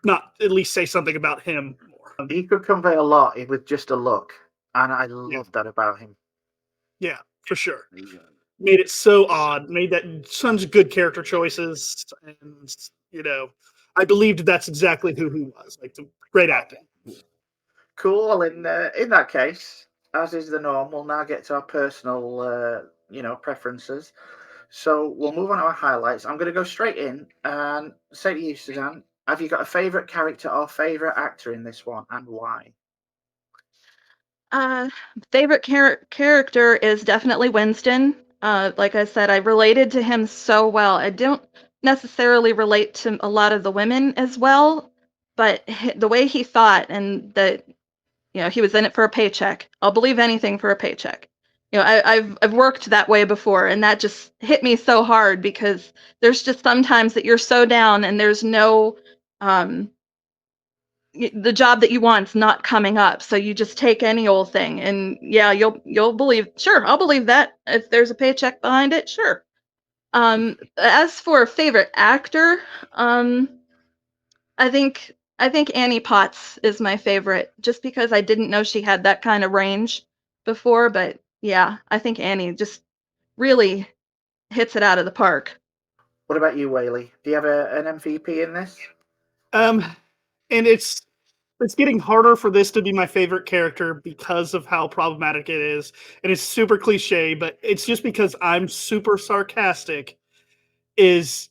Speaker 5: not at least say something about him more.
Speaker 2: He could convey a lot with just a look, and I love that about him.
Speaker 5: Yeah, for sure. Made it so odd. Made that such good character choices, and I believed that's exactly who he was. Great acting.
Speaker 2: Cool. In that case, as is the norm, we'll now get to our personal, preferences. So we'll move on to our highlights. I'm going to go straight in and say to you, Suzanne, have you got a favourite character or favourite actor in this one, and why?
Speaker 4: Favorite character is definitely Winston. Like I said, I related to him so well. I don't necessarily relate to a lot of the women as well, but the way he thought and that he was in it for a paycheck. I'll believe anything for a paycheck. I've worked that way before, and that just hit me so hard because there's just sometimes that you're so down and there's no the job that you want's not coming up, so you just take any old thing, and yeah, you'll believe. Sure, I'll believe that if there's a paycheck behind it. Sure. As for a favorite actor, I think Annie Potts is my favorite, just because I didn't know she had that kind of range before. But yeah, I think Annie just really hits it out of the park.
Speaker 2: What about you, Whaley? Do you have an MVP in this?
Speaker 5: And it's getting harder for this to be my favorite character because of how problematic it is. And it's super cliche, but it's just because I'm super sarcastic. Is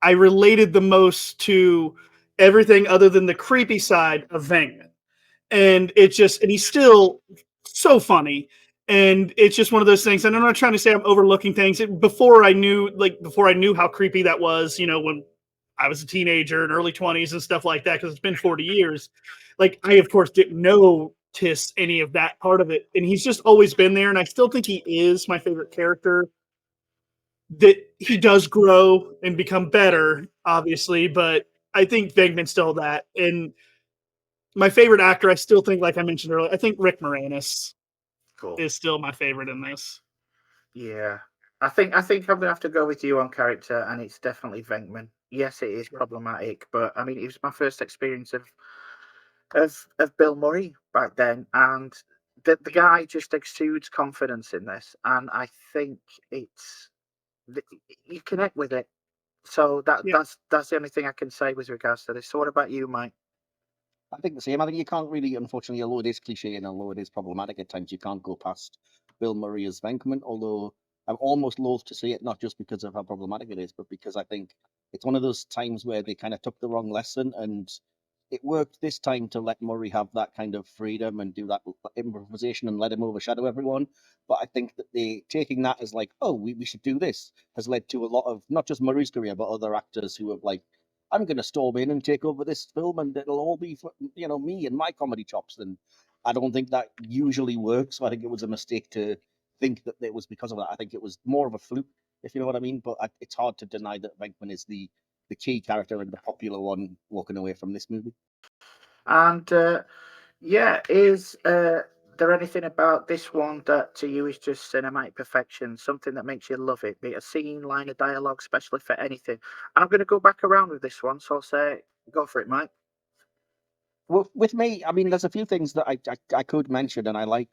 Speaker 5: I related the most to everything other than the creepy side of Venkman. And he's still so funny. And it's just one of those things. And I'm not trying to say I'm overlooking things. Before I knew how creepy that was, when I was a teenager in early 20s and stuff like that, because it's been 40 years. Like, I, of course, didn't notice any of that part of it. And he's just always been there. And I still think he is my favorite character. That he does grow and become better, obviously, but I think Venkman's still that. And my favorite actor, I still think, like I mentioned earlier, I think Rick Moranis is still my favorite in this.
Speaker 2: Yeah. I think I'm gonna have to go with you on character, and it's definitely Venkman. Yes, it is problematic, but I mean, it was my first experience of Bill Murray back then, and the guy just exudes confidence in this, and I think you connect with it. So that's the only thing I can say with regards to this. So what about you, Mike?
Speaker 3: I think the same. I think you can't really, unfortunately, although it is cliche and although it is problematic at times, you can't go past Bill Murray as Venkman. Although I'm almost loath to say it, not just because of how problematic it is, but because I think it's one of those times where they kind of took the wrong lesson, and it worked this time to let Murray have that kind of freedom and do that improvisation and let him overshadow everyone. But I think that they taking that as like, oh, we should do this, has led to a lot of not just Murray's career, but other actors who have like, I'm going to storm in and take over this film, and it'll all be for, me and my comedy chops. And I don't think that usually works. So I think it was a mistake to think that it was because of that. I think it was more of a fluke, if you know what I mean. But it's hard to deny that Venkman is the key character and the popular one walking away from this movie.
Speaker 2: And is there anything about this one that to you is just cinematic perfection, something that makes you love it, be it a scene, line of dialogue, especially for anything? And I'm going to go back around with this one, so I'll say, go for it, Mike.
Speaker 3: Well, with me, I mean, there's a few things that I could mention, and I like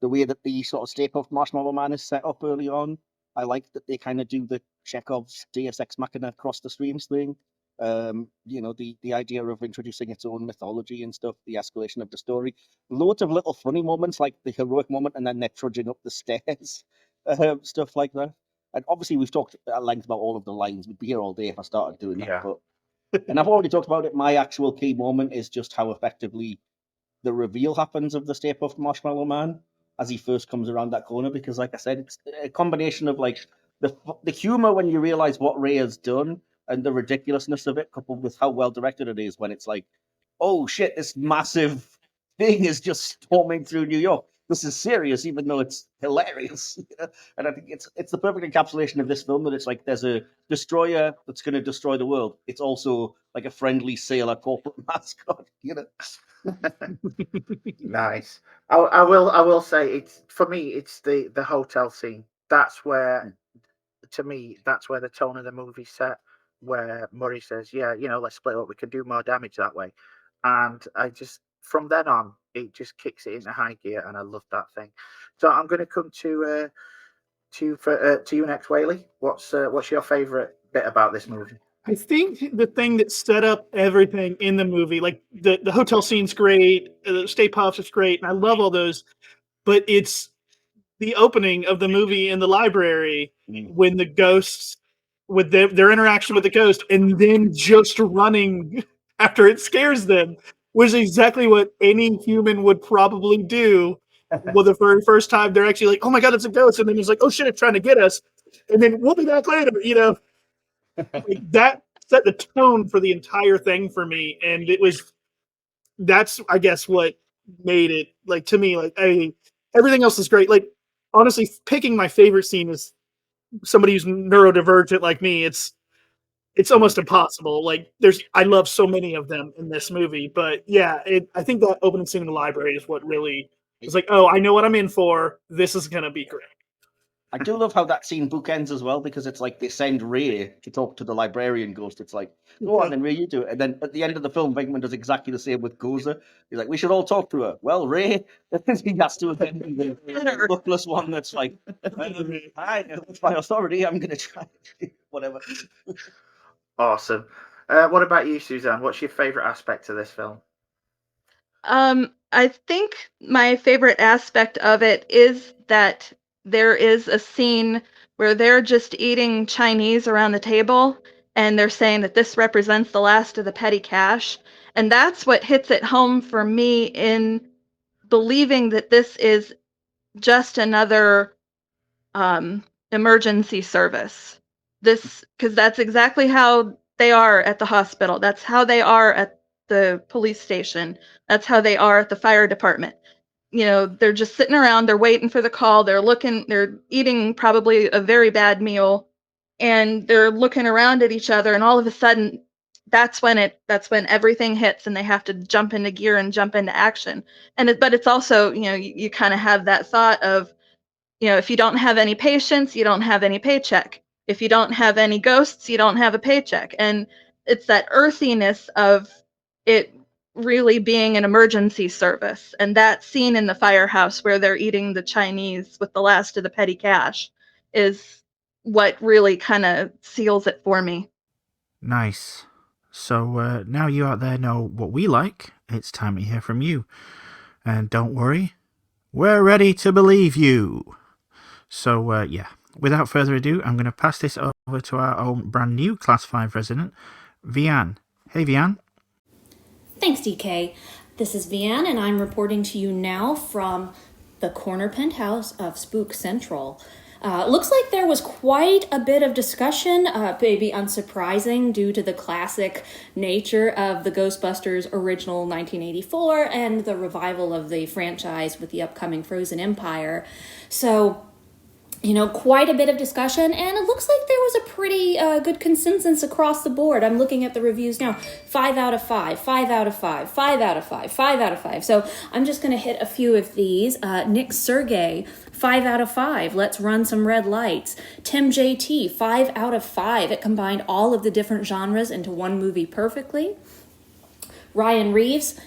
Speaker 3: the way that the sort of Stay Puft Marshmallow Man is set up early on. I like that they kind of do the Chekhov's Deus Ex Machina across the streams thing. The idea of introducing its own mythology and stuff, the escalation of the story. Loads of little funny moments, like the heroic moment, and then they're trudging up the stairs, stuff like that. And obviously, we've talked at length about all of the lines. We'd be here all day if I started doing that. But and I've already talked about it. My actual key moment is just how effectively the reveal happens of the Stay Puft Marshmallow Man as he first comes around that corner. Because, like I said, it's a combination of like the humor when you realize what Ray has done and the ridiculousness of it, coupled with how well directed it is when it's like, oh shit, this massive thing is just storming through New York. This is serious, even though it's hilarious. And I think it's the perfect encapsulation of this film that it's like there's a destroyer that's going to destroy the world. It's also like a friendly sailor corporate mascot,
Speaker 2: Nice. I will say it's for me. It's the hotel scene. That's where, to me, that's where the tone of the movie set. Where Murray says, "Yeah, let's split up. We can do more damage that way." And I just from then on, it just kicks it into high gear, and I love that thing. So I'm going to come to you next, Whaley. What's your favorite bit about this movie?
Speaker 5: I think the thing that set up everything in the movie, like the hotel scene's great, Stay Puft is great, and I love all those, but it's the opening of the movie in the library when the ghosts, with their interaction with the ghost, and then just running after it scares them, was exactly what any human would probably do. Well, the very first time they're actually like, "Oh my god, it's a ghost," and then it's like, "Oh shit, it's trying to get us," and then we'll be back later. Like, that set the tone for the entire thing for me, and that's I guess what made it, like, to me, like, everything else is great. Like, honestly, picking my favorite scene is somebody who's neurodivergent like me. It's almost impossible. Like, I love so many of them in this movie, but yeah, I think that opening scene in the library is what really was like, oh, I know what I'm in for. This is gonna be great.
Speaker 3: I do love how that scene bookends as well, because it's like they send Ray to talk to the librarian ghost. It's like, go on then, Ray, you do it. And then at the end of the film, Venkman does exactly the same with Gozer. He's like, we should all talk to her. Well, Ray, he has to again be the luckless one that's like, hi, that's my authority. I'm going to try whatever.
Speaker 2: Awesome. What about you, Suzanne? What's your favorite aspect of this film?
Speaker 4: I think my favorite aspect of it is that there is a scene where they're just eating Chinese around the table, and they're saying that this represents the last of the petty cash. And that's what hits it home for me in believing that this is just another emergency service. Because that's exactly how they are at the hospital. That's how they are at the police station. That's how they are at the fire department. They're just sitting around, they're waiting for the call, they're eating probably a very bad meal, and they're looking around at each other, and all of a sudden that's when everything hits and they have to jump into gear and jump into action. But it's also, you kind of have that thought of, if you don't have any patients, you don't have any paycheck. If you don't have any ghosts, you don't have a paycheck. And it's that earthiness of it really being an emergency service. And that scene in the firehouse where they're eating the Chinese with the last of the petty cash is what really kind of seals it for me.
Speaker 2: Nice. So now you out there know what we like. It's time to hear from you. And don't worry, we're ready to believe you. So, yeah, without further ado, I'm going to pass this over to our own brand new Class 5 resident, Vian. Hey, Vian.
Speaker 1: Thanks, DK. This is Vian, and I'm reporting to you now from the corner penthouse of Spook Central. Looks like there was quite a bit of discussion, maybe unsurprising due to the classic nature of the Ghostbusters Original 1984 and the revival of the franchise with the upcoming Frozen Empire. So, quite a bit of discussion, and it looks like there was a pretty good consensus across the board. I'm looking at the reviews now. 5 out of 5, 5 out of 5, 5 out of 5, 5 out of 5. So I'm just going to hit a few of these. Nick Sergey, 5 out of 5. Let's Run Some Red Lights. Tim JT, 5 out of 5. It combined all of the different genres into one movie perfectly. Ryan Reeves,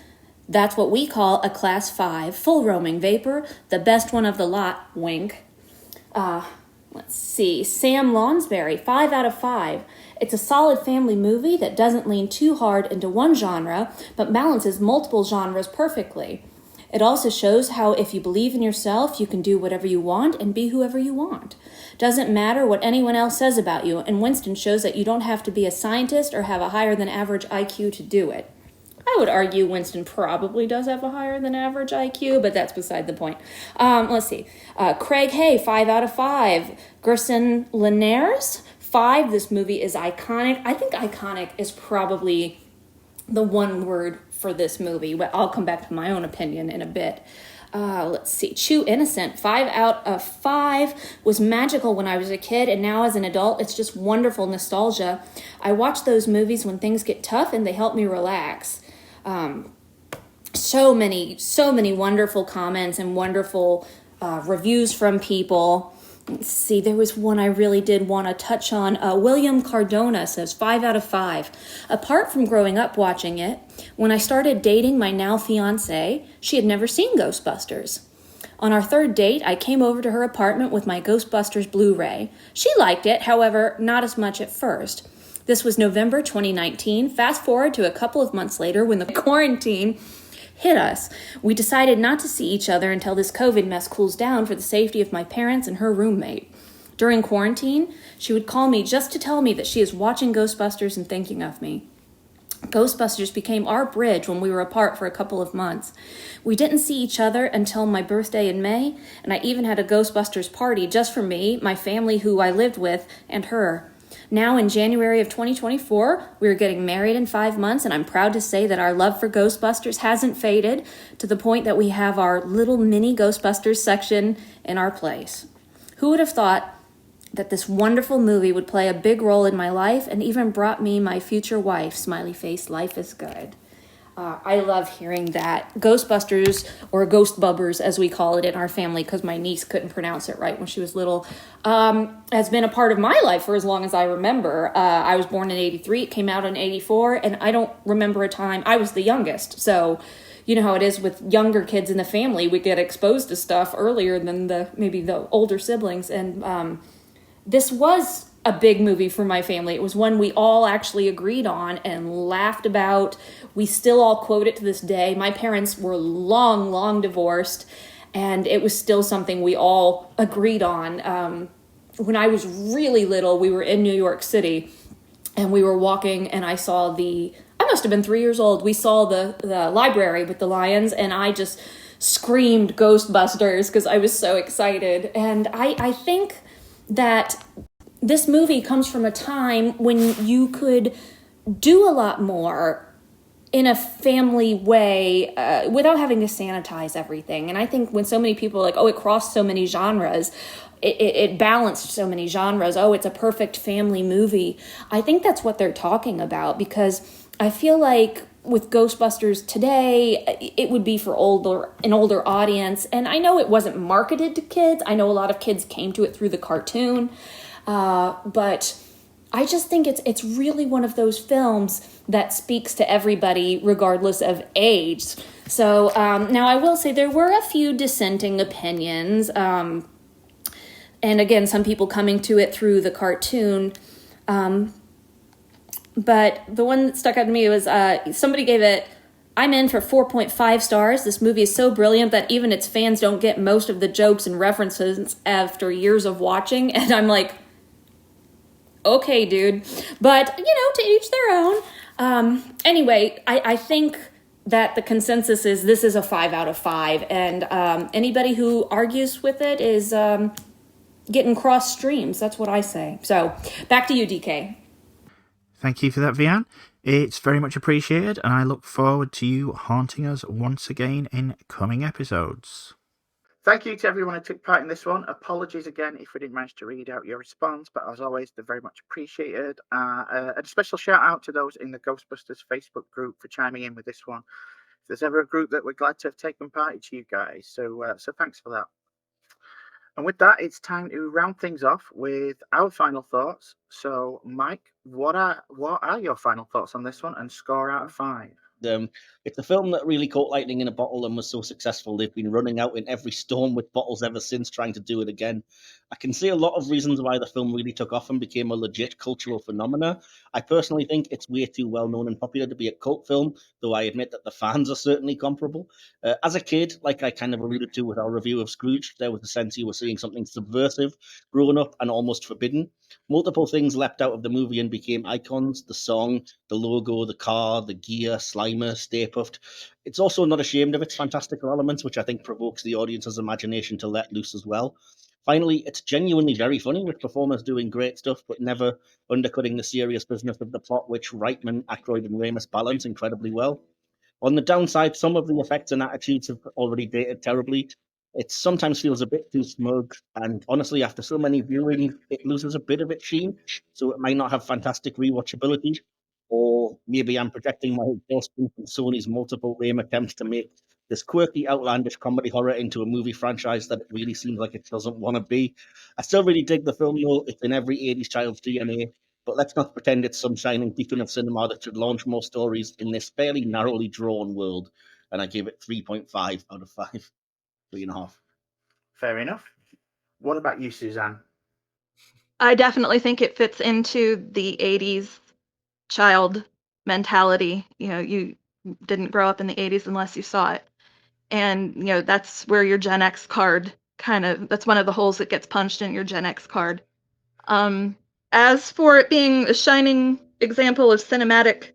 Speaker 1: that's what we call a Class 5. Full Roaming Vapor, the best one of the lot, wink. Let's see, Sam Lonsberry, 5 out of 5. It's a solid family movie that doesn't lean too hard into one genre, but balances multiple genres perfectly. It also shows how if you believe in yourself, you can do whatever you want and be whoever you want. Doesn't matter what anyone else says about you, and Winston shows that you don't have to be a scientist or have a higher than average IQ to do it. I would argue Winston probably does have a higher than average IQ, but that's beside the point. Let's see. Craig Hay, 5 out of 5. Gerson Linares, 5. This movie is iconic. I think iconic is probably the one word for this movie, but I'll come back to my own opinion in a bit. Let's see. Chew Innocent, 5 out of 5. Was magical when I was a kid, and now as an adult, it's just wonderful nostalgia. I watch those movies when things get tough, and they help me relax. So many wonderful comments and wonderful reviews from people. Let's see, there was one I really did want to touch on. William Cardona says 5 out of 5. Apart from growing up watching it, when I started dating my now fiance, she had never seen Ghostbusters. On our third date, I came over to her apartment with my Ghostbusters Blu-ray. She liked it, however, not as much at first. This was November 2019. Fast forward to a couple of months later when the quarantine hit us. We decided not to see each other until this COVID mess cools down for the safety of my parents and her roommate. During quarantine, she would call me just to tell me that she is watching Ghostbusters and thinking of me. Ghostbusters became our bridge when we were apart for a couple of months. We didn't see each other until my birthday in May, and I even had a Ghostbusters party just for me, my family who I lived with, and her. Now in January of 2024, we are getting married in 5 months, and I'm proud to say that our love for Ghostbusters hasn't faded to the point that we have our little mini Ghostbusters section in our place. Who would have thought that this wonderful movie would play a big role in my life and even brought me my future wife, smiley face, life is good. I love hearing that. Ghostbusters, or Ghost Bubbers as we call it in our family, because my niece couldn't pronounce it right when she was little, has been a part of my life for as long as I remember. I was born in 83, it came out in 84, and I don't remember a time, I was the youngest, so you know how it is with younger kids in the family, we get exposed to stuff earlier than maybe the older siblings, and this was a big movie for my family. It was one we all actually agreed on and laughed about. We still all quote it to this day. My parents were long divorced, and it was still something we all agreed on. When I was really little, we were in New York City, and we were walking, and I must have been 3 years old. We saw the library with the lions, and I just screamed Ghostbusters because I was so excited. And I think that this movie comes from a time when you could do a lot more in a family way without having to sanitize everything. And I think when so many people are like, oh, it crossed so many genres, it balanced so many genres, oh, it's a perfect family movie. I think that's what they're talking about, because I feel like with Ghostbusters today, it would be for an older audience. And I know it wasn't marketed to kids. I know a lot of kids came to it through the cartoon. But I just think it's really one of those films that speaks to everybody regardless of age. So now I will say there were a few dissenting opinions. And again, some people coming to it through the cartoon. But the one that stuck out to me was somebody gave it, I'm in for 4.5 stars. This movie is so brilliant that even its fans don't get most of the jokes and references after years of watching. And I'm like, okay, dude. But, to each their own. Anyway, I think that the consensus is this is a 5 out of 5. And anybody who argues with it is getting cross streams. That's what I say. So back to you, DK.
Speaker 2: Thank you for that, Vian. It's very much appreciated, and I look forward to you haunting us once again in coming episodes. Thank you to everyone who took part in this one. Apologies again if we didn't manage to read out your response, but as always, they're very much appreciated. A special shout out to those in the Ghostbusters Facebook group for chiming in with this one. If there's ever a group that we're glad to have taken part, it's you guys. So thanks for that. And with that, it's time to round things off with our final thoughts. So, Mike, what are your final thoughts on this one, and score out of 5?
Speaker 3: It's a film that really caught lightning in a bottle and was so successful they've been running out in every storm with bottles ever since, trying to do it again. I can see a lot of reasons why the film really took off and became a legit cultural phenomena. I personally think it's way too well known and popular to be a cult film, though I admit that the fans are certainly comparable. As a kid, like I kind of alluded to with our review of Scrooge, there was a sense you were seeing something subversive, grown up, and almost forbidden. Multiple things leapt out of the movie and became icons: the song, the logo, the car, the gear, Slimer, Stay Puft. It's also not ashamed of its fantastical elements, which I think provokes the audience's imagination to let loose as well. Finally, it's genuinely very funny, with performers doing great stuff, but never undercutting the serious business of the plot, which Reitman, Aykroyd, and Ramis balance incredibly well. On the downside, some of the effects and attitudes have already dated terribly. It sometimes feels a bit too smug, and honestly, after so many viewings, it loses a bit of its sheen, so it might not have fantastic rewatchability. Or maybe I'm projecting my exhaustion from Sony's multiple lame attempts to make this quirky, outlandish comedy horror into a movie franchise that it really seems like it doesn't want to be. I still really dig the film, though. It's in every 80s child's DNA, but let's not pretend it's some shining beacon of cinema that should launch more stories in this fairly narrowly drawn world. And I give it 3.5 out of 5. 3.5.
Speaker 2: Fair enough. What about you, Suzanne?
Speaker 4: I definitely think it fits into the 80s child mentality. You didn't grow up in the 80s unless you saw it. And, that's where your Gen X card that's one of the holes that gets punched in your Gen X card. As for it being a shining example of cinematic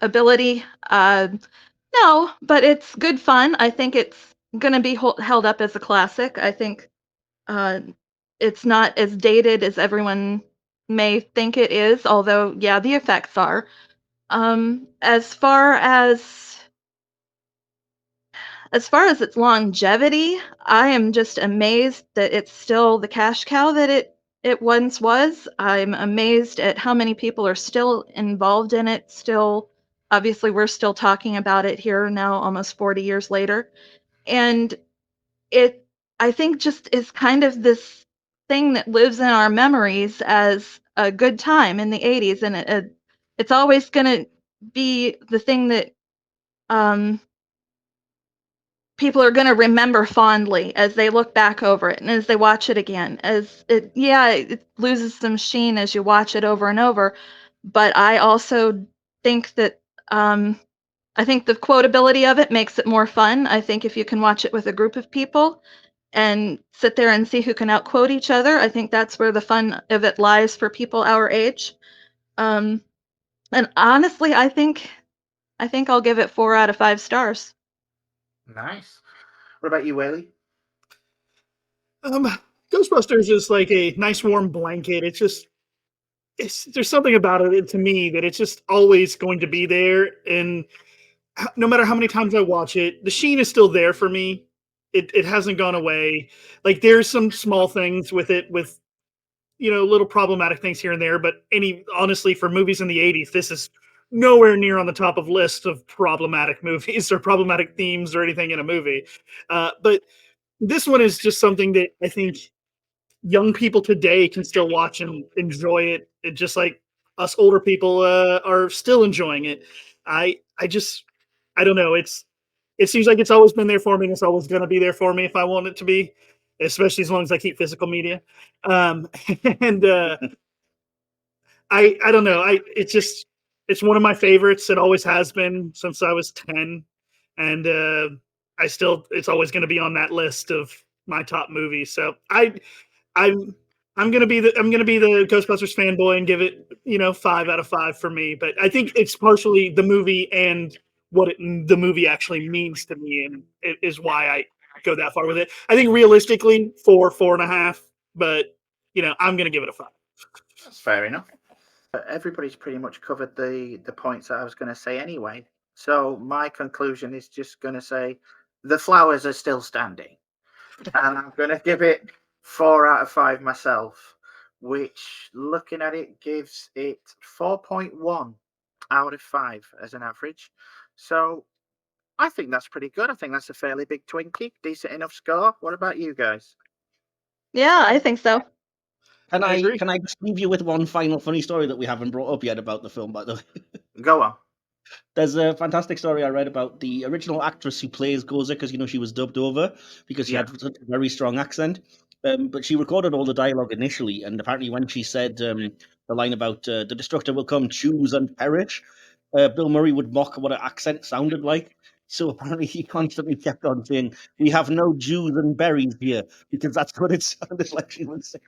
Speaker 4: ability, no, but it's good fun. I think it's going to be held up as a classic. I think it's not as dated as everyone may think it is, although, yeah, the effects are. As far as its longevity, I am just amazed that it's still the cash cow that it once was. I'm amazed at how many people are still involved in it. Still, obviously, we're still talking about it here now, almost 40 years later. And it, I think, just is kind of this thing that lives in our memories as a good time in the 80s. And it's always going to be the thing that people are going to remember fondly as they look back over it and as they watch it again. It loses some sheen as you watch it over and over, but I also think that I think the quotability of it makes it more fun. I think if you can watch it with a group of people and sit there and see who can outquote each other, I think that's where the fun of it lies for people our age. And honestly, I think I'll give it 4 out of 5 stars.
Speaker 2: Nice. What about you, Whaley?
Speaker 5: Ghostbusters is like a nice warm blanket. There's something about it to me that it's just always going to be there, and no matter how many times I watch it, the sheen is still there for me. It hasn't gone away. Like, there's some small things with it, with little problematic things here and there, but honestly, for movies in the 80s, this is nowhere near on the top of list of problematic movies or problematic themes or anything in a movie. But this one is just something that I think young people today can still watch and enjoy it. It just like us older people are still enjoying it. I don't know. It seems like it's always been there for me, and it's always going to be there for me if I want it to be, especially as long as I keep physical media. And I don't know. It's one of my favorites. It always has been since I was 10, and it's always going to be on that list of my top movies. So I'm gonna be the Ghostbusters fanboy and give it 5 out of 5 for me. But I think it's partially the movie and what the movie actually means to me, and it is why I go that far with it. I think realistically 4.5, but I'm gonna give it a 5.
Speaker 2: That's fair enough. Everybody's pretty much covered the points that I was going to say anyway. So my conclusion is just going to say the flowers are still standing, and I'm going to give it 4 out of 5 myself, which, looking at it, gives it 4.1 out of 5 as an average. So I think that's pretty good. I think that's a fairly big Twinkie, decent enough score. What about you guys?
Speaker 4: Yeah, I think so.
Speaker 3: Can
Speaker 5: I agree.
Speaker 3: I just leave you with one final funny story that we haven't brought up yet about the film, by the way?
Speaker 2: Go on.
Speaker 3: There's a fantastic story I read about the original actress who plays Gozer, because she was dubbed over because she had such a very strong accent. But she recorded all the dialogue initially, and apparently when she said the line about the destructor will come, choose and perish, Bill Murray would mock what her accent sounded like. So apparently he constantly kept on saying, "We have no Jews and berries here," because that's what it sounded like she would say.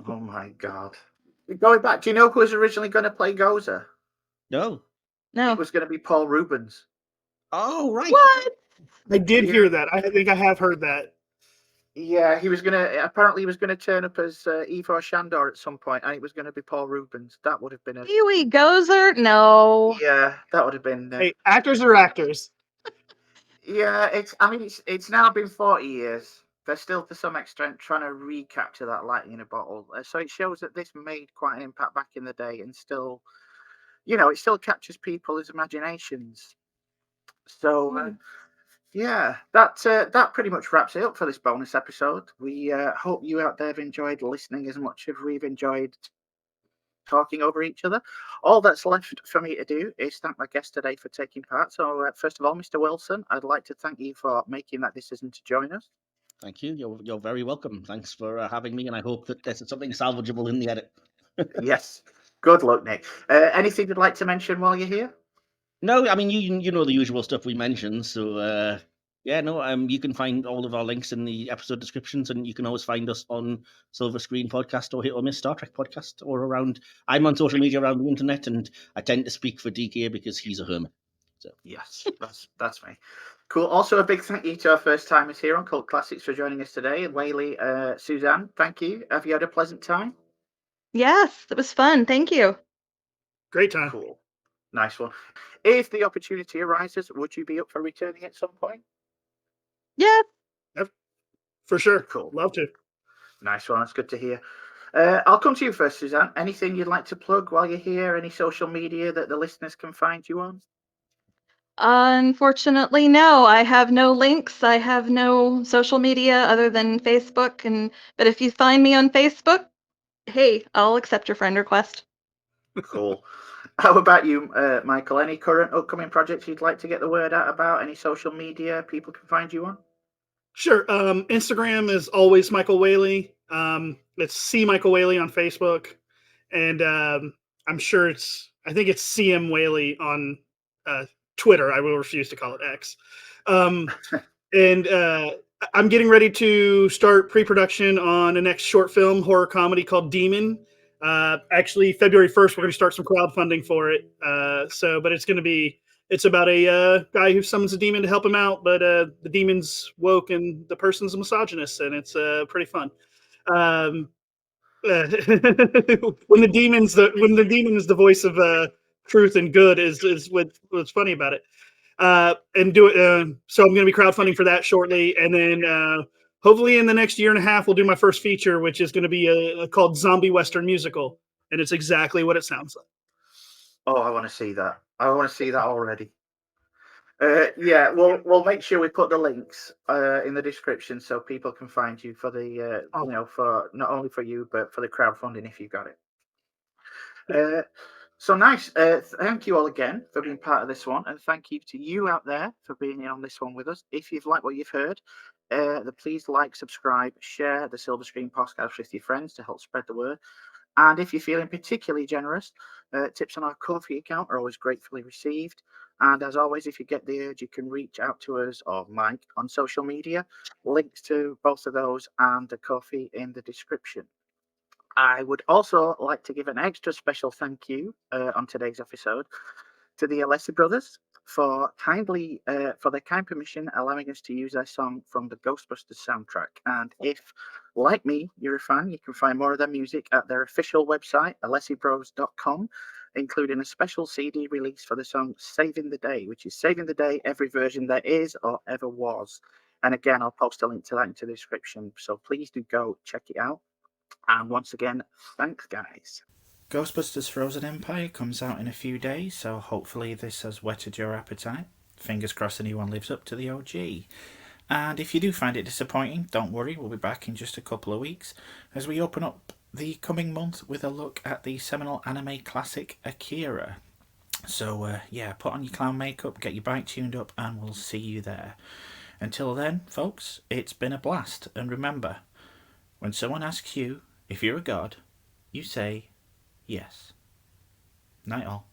Speaker 2: Oh my God. Going back, do you know who was originally going to play Gozer?
Speaker 3: No.
Speaker 4: No.
Speaker 2: It was going to be Paul Rubens.
Speaker 3: Oh, right.
Speaker 4: What?
Speaker 5: I did hear that. I think I have heard that.
Speaker 2: Yeah, he was gonna turn up as Ivor Shandor at some point, and it was gonna be Paul Rubens. That would have been
Speaker 4: Pee-wee Gozer? No.
Speaker 2: Yeah, that would have been.
Speaker 5: Hey, actors are actors.
Speaker 2: Yeah, it's now been 40 years. They're still, to some extent, trying to recapture that lightning in a bottle. So it shows that this made quite an impact back in the day, and still, it still captures people's imaginations. So. Yeah, that pretty much wraps it up for this bonus episode. We hope you out there have enjoyed listening as much as we've enjoyed talking over each other. All that's left for me to do is thank my guest today for taking part. So, first of all, Mr. Wilson, I'd like to thank you for making that decision to join us.
Speaker 3: Thank you. You're very welcome. Thanks for having me, and I hope that there's something salvageable in the edit.
Speaker 2: Yes. Good luck, Nick. Anything you'd like to mention while you're here?
Speaker 3: No, I mean you know the usual stuff we mentioned. So you can find all of our links in the episode descriptions, and you can always find us on Silver Screen Podcast or Hit or Miss Star Trek Podcast or around. I'm on social media around the internet, and I tend to speak for DK because he's a hermit. So
Speaker 2: Yes, that's me. Cool. Also, a big thank you to our first timers here on Cult Classics for joining us today. Whaley, Suzanne, thank you. Have you had a pleasant time?
Speaker 4: Yes, it was fun. Thank you.
Speaker 5: Great time.
Speaker 2: Cool. Nice one. If the opportunity arises, would you be up for returning at some point?
Speaker 4: Yeah.
Speaker 5: For sure.
Speaker 2: Cool.
Speaker 5: Love to.
Speaker 2: Nice one. That's good to hear. I'll come to you first, Suzanne. Anything you'd like to plug while you're here? Any social media that the listeners can find you on?
Speaker 4: Unfortunately, no. I have no links. I have no social media other than Facebook. But if you find me on Facebook, hey, I'll accept your friend request.
Speaker 2: Cool. How about you, Michael? Any current upcoming projects you'd like to get the word out about? Any social media people can find you on?
Speaker 5: Sure. Instagram is always Michael Whaley. It's C Michael Whaley on Facebook, and I'm sure I think it's CM Whaley on Twitter. I will refuse to call it X. And I'm getting ready to start pre-production on a next short film horror comedy called Demon. Actually, February 1st, we're going to start some crowdfunding for it. But it's about a guy who summons a demon to help him out, but the demon's woke and the person's a misogynist, and it's pretty fun. When the demon is the voice of truth and good is what's funny about it. So I'm going to be crowdfunding for that shortly, and then hopefully in the next year and a half we'll do my first feature, which is going to be called Zombie Western Musical, and it's exactly what it sounds like.
Speaker 2: Oh, I want to see that. I want to see that already. Yeah, we'll make sure we put the links in the description so people can find you for the for not only for you but for the crowdfunding if you got it. So nice. Thank you all again for being part of this one, and thank you to you out there for being in on this one with us. If you've liked what you've heard, please like, subscribe, share the Silver Screen podcast with your friends to help spread the word. And if you're feeling particularly generous, tips on our Ko-fi account are always gratefully received. And as always, if you get the urge, you can reach out to us or Mike on social media. Links to both of those and the Ko-fi in the description. I would also like to give an extra special thank you on today's episode to the Alessi Brothers for their kind permission allowing us to use their song from the Ghostbusters soundtrack. And if, like me, you're a fan, you can find more of their music at their official website, alessibros.com, including a special CD release for the song Saving the Day, which is saving the day every version there is or ever was. And again, I'll post a link to that into the description, so please do go check it out. And once again, thanks, guys. Ghostbusters Frozen Empire comes out in a few days, so hopefully this has whetted your appetite. Fingers crossed the new one lives up to the OG. And if you do find it disappointing, don't worry, we'll be back in just a couple of weeks as we open up the coming month with a look at the seminal anime classic Akira. So put on your clown makeup, get your bike tuned up, and we'll see you there. Until then, folks, it's been a blast, and remember, when someone asks you if you're a god, you say yes. Night all.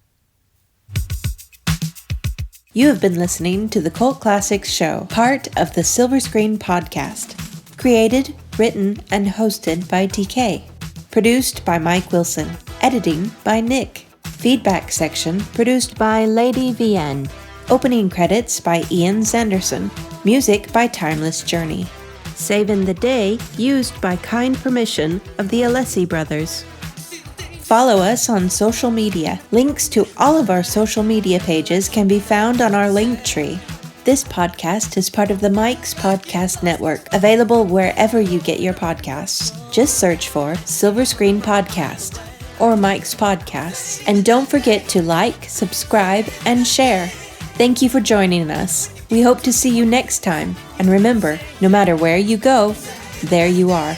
Speaker 6: You have been listening to the Cult Classics Show, part of the Silver Screen Podcast. Created, written, and hosted by DK. Produced by Mike Wilson. Editing by Nick. Feedback section produced by Lady VN. Opening credits by Ian Sanderson. Music by Timeless Journey. Savin' the Day used by kind permission of the Alessi Brothers. Follow us on social media. Links to all of our social media pages can be found on our link tree. This podcast is part of the Mike's Podcast Network, available wherever you get your podcasts. Just search for Silver Screen Podcast or Mike's Podcasts. And don't forget to like, subscribe, and share. Thank you for joining us. We hope to see you next time. And remember, no matter where you go, there you are.